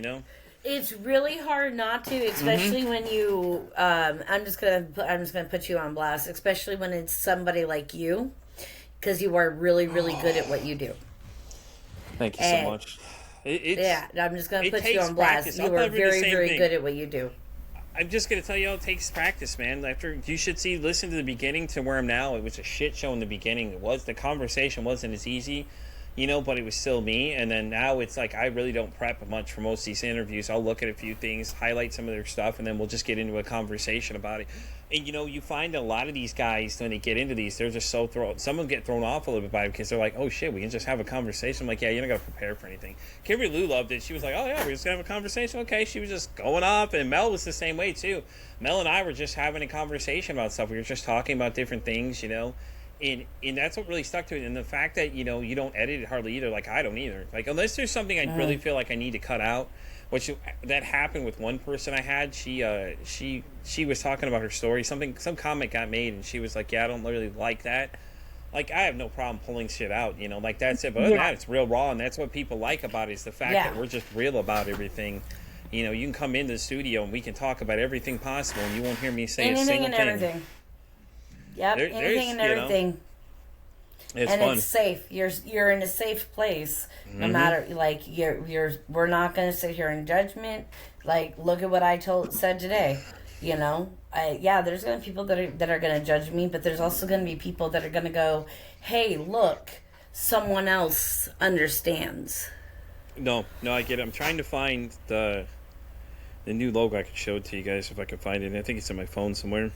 It's really hard not to, especially when you. I'm just gonna put you on blast, especially when it's somebody like you, because you are really, really good at what you do. Thank you so much. I'm just gonna it put you takes on blast. practice. You I'll are never do the very, same very thing. good at what you do. I'm just gonna tell you, it takes practice, man. You should listen to the beginning to where I'm now. It was a shit show in the beginning. The conversation wasn't as easy, but it was still me. And then now it's like I really don't prep much for most of these interviews. I'll look at a few things, highlight some of their stuff, and then we'll just get into a conversation about it. And you find a lot of these guys when they get into these, they're just so some of them get thrown off a little bit by it because they're like, oh shit, we can just have a conversation. I'm like, yeah, you're not gonna prepare for anything. Kimberly Lou loved it. She was like, oh yeah, we're just gonna have a conversation. Okay, she was just going off, and Mel was the same way too. Mel and I were just having a conversation about stuff. We were just talking about different things, And that's what really stuck to it. And the fact that, you don't edit it hardly either. Like, I don't either. Like, unless there's something I really feel like I need to cut out, that happened with one person I had. She was talking about her story. Some comment got made, and she was like, yeah, I don't really like that. Like, I have no problem pulling shit out, like that's it. But other than that, it's real raw, and that's what people like about it is the fact that we're just real about everything. You can come into the studio, and we can talk about everything possible, and you won't hear me say a single and thing. everything. Yep, anything and everything. It's and fun. it's safe. You're in a safe place. No matter we're not gonna sit here in judgment. Like, look at what I said today. There's gonna be people that are gonna judge me, but there's also gonna be people that are gonna go, hey, look, someone else understands. No, I get it. I'm trying to find the new logo. I could show it to you guys if I can find it. I think it's on my phone somewhere.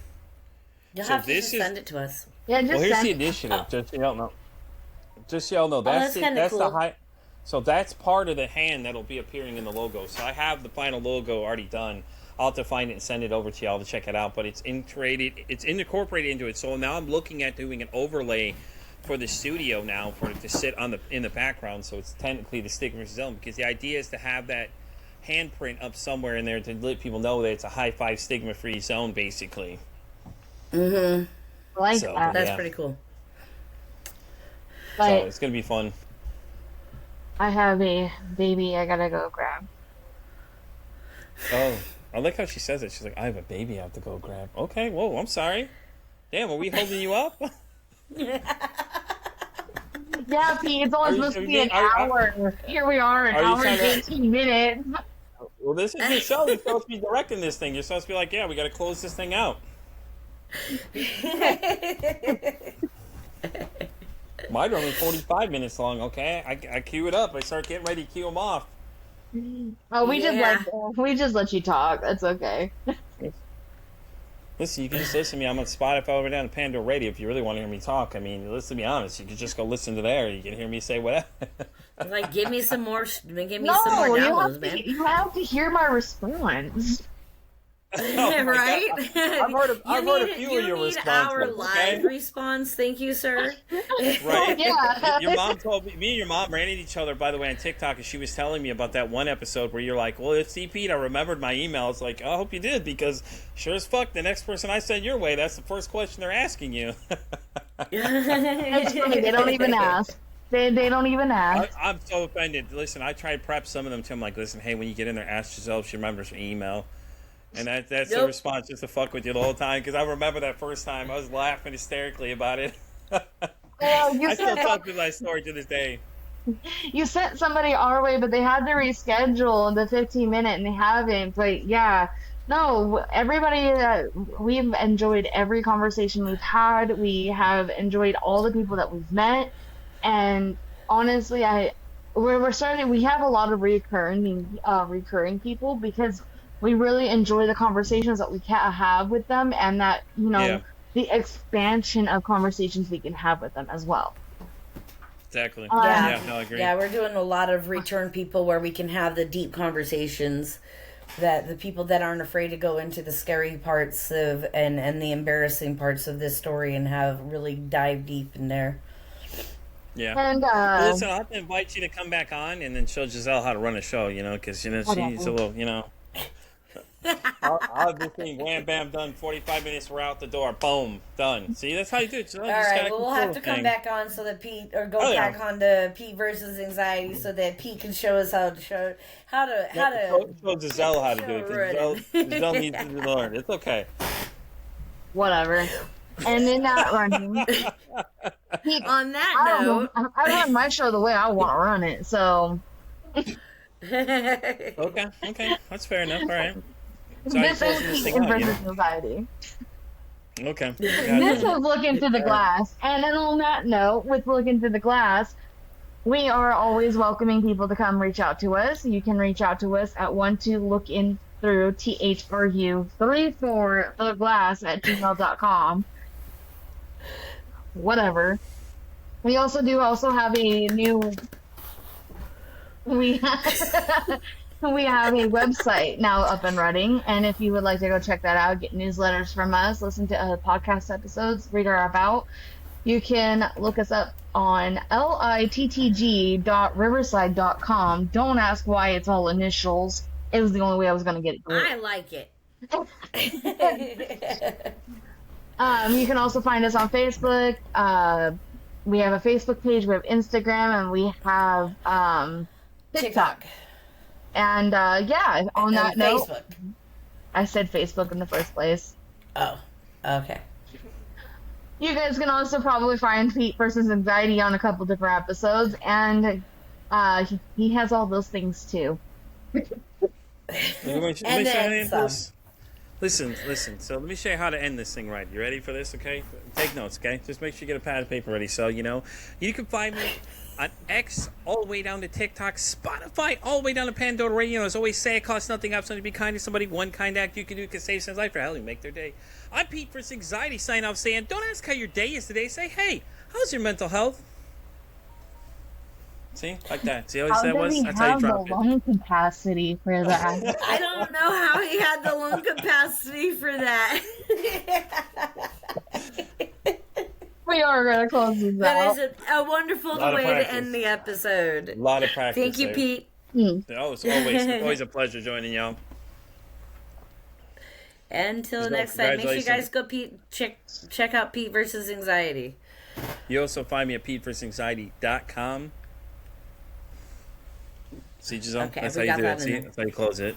You'll So have to this just send it to us. Yeah, just Well, here's send the it. initiative. Just so y'all know. That's kinda that's cool. the high. So that's part of the hand that'll be appearing in the logo. So I have the final logo already done. I'll have to find it and send it over to y'all to check it out. But it's incorporated into it. So now I'm looking at doing an overlay for the studio now for it to sit in the background. So it's technically the stigma zone because the idea is to have that handprint up somewhere in there to let people know that it's a high five stigma free zone basically. Mm-hmm. I like So, that. That's Yeah. pretty cool. So But it's gonna be fun. I have a baby I gotta go grab. Oh, I like how she says it. She's like, I have a baby I have to go grab. Okay, whoa, I'm sorry. Damn, are we holding you up? Yeah, Pete, it's Are only you- supposed to are be you- an are- hour. Here we are, an Are you hour and trying to- 18 minutes. Well, this is your show. You're supposed to be directing this thing. You're supposed to be like, yeah, we got to close this thing out. Mine are only 45 minutes long, okay? I cue it up. I start getting ready to cue them off. Oh, we Yeah. just let you talk. That's okay. Listen, you can just listen to me. I'm on Spotify over down to Pandora Radio if you really want to hear me talk. I mean, let's be honest. You can just go listen to there. You can hear me say whatever. Like, give me some more No, downloads, man. you have to hear my response. Oh my Right? God. I've heard a few of your need our responses. live Okay. response. Thank you, sir. Right. Yeah. Your mom told me and your mom ran into each other, by the way, on TikTok, and she was telling me about that one episode where you're like, well, it's Pete. I remembered my email. It's like, I hope you did, because sure as fuck, the next person I send your way, that's the first question they're asking you. That's funny. They don't even ask. They don't even ask. I'm so offended. Listen, I try to prep some of them too. I'm like, listen, hey, when you get in there, ask Giselle if she remembers her email. And that's the Nope. response, just to fuck with you the whole time, because I remember that first time. I was laughing hysterically about it. Well, I still talk to my story to this day. you sent somebody our way, but they had to reschedule the 15-minute and they haven't. But yeah, no, everybody, we've enjoyed every conversation we've had. We have enjoyed all the people that we've met. And honestly, we're starting, we have a lot of recurring people because we really enjoy the conversations that we can have with them, and that, Yeah, the expansion of conversations we can have with them as well. exactly. Yeah. Yeah, no, I agree. Yeah, we're doing a lot of return people where we can have the deep conversations, that the people that aren't afraid to go into the scary parts of and the embarrassing parts of this story and have really dive deep in there. Yeah. And Well, listen, I'll have to invite you to come back on and then show Giselle how to run a show, because, she's a little, I'll just think, wham, bam, done. 45 minutes, we're out the door. Boom, done. See, that's how you do it. Giselle. All right, well, we'll have to come back on so that Pete, or go back on to Pete versus anxiety, so that Pete can show us how to Show Giselle how to do it, because Giselle needs to learn. It's okay. whatever. And in that running, On that note, I run my show the way I want to run it. So Okay, that's fair enough. All right. So this is Pete versus anxiety. Okay. This is Look Into the Glass. And then on that note, with Look Into the Glass, we are always welcoming people to come reach out to us. You can reach out to us at 12lookin through THRU34 the glass at gmail.com. Whatever. We also have a new we have we have a website now up and running, and if you would like to go check that out, get newsletters from us, listen to podcast episodes, read our about, you can look us up on littg.riverside.com. Don't ask why it's all initials. It was the only way I was going to get it. I like it. You can also find us on Facebook. We have a Facebook page, we have Instagram, and we have TikTok. And yeah, on that note, Facebook. I said Facebook in the first place. Oh, okay. You guys can also probably find Pete versus Anxiety on a couple different episodes, and he has all those things too. And then some. Listen. So let me show you how to end this thing right. You ready for this? Okay. Take notes. Okay. Just make sure you get a pad and paper ready. So you can find me on X all the way down to TikTok, Spotify all the way down to Pandora Radio. As always say, it costs nothing. Absolutely, be kind to somebody. One kind act you can do can save someone's life, or hell, you make their day. I'm Pete versus Anxiety. Sign off saying, don't ask how your day is today. Say, hey, how's your mental health? See, like that. See how easy that was? That's how you drop it. Lung capacity for that. I don't know how he had the lung capacity for that. We are going to close this That out. is a wonderful way to end the episode. A lot of practice. Thank you, there. Pete. Oh, it's always a pleasure joining y'all. Until next time, make sure you guys go check out Pete versus Anxiety. You also find me at peteversusanxiety.com. See, Giselle? Okay, That's we how you got do that it. in See, there. that's how you close it.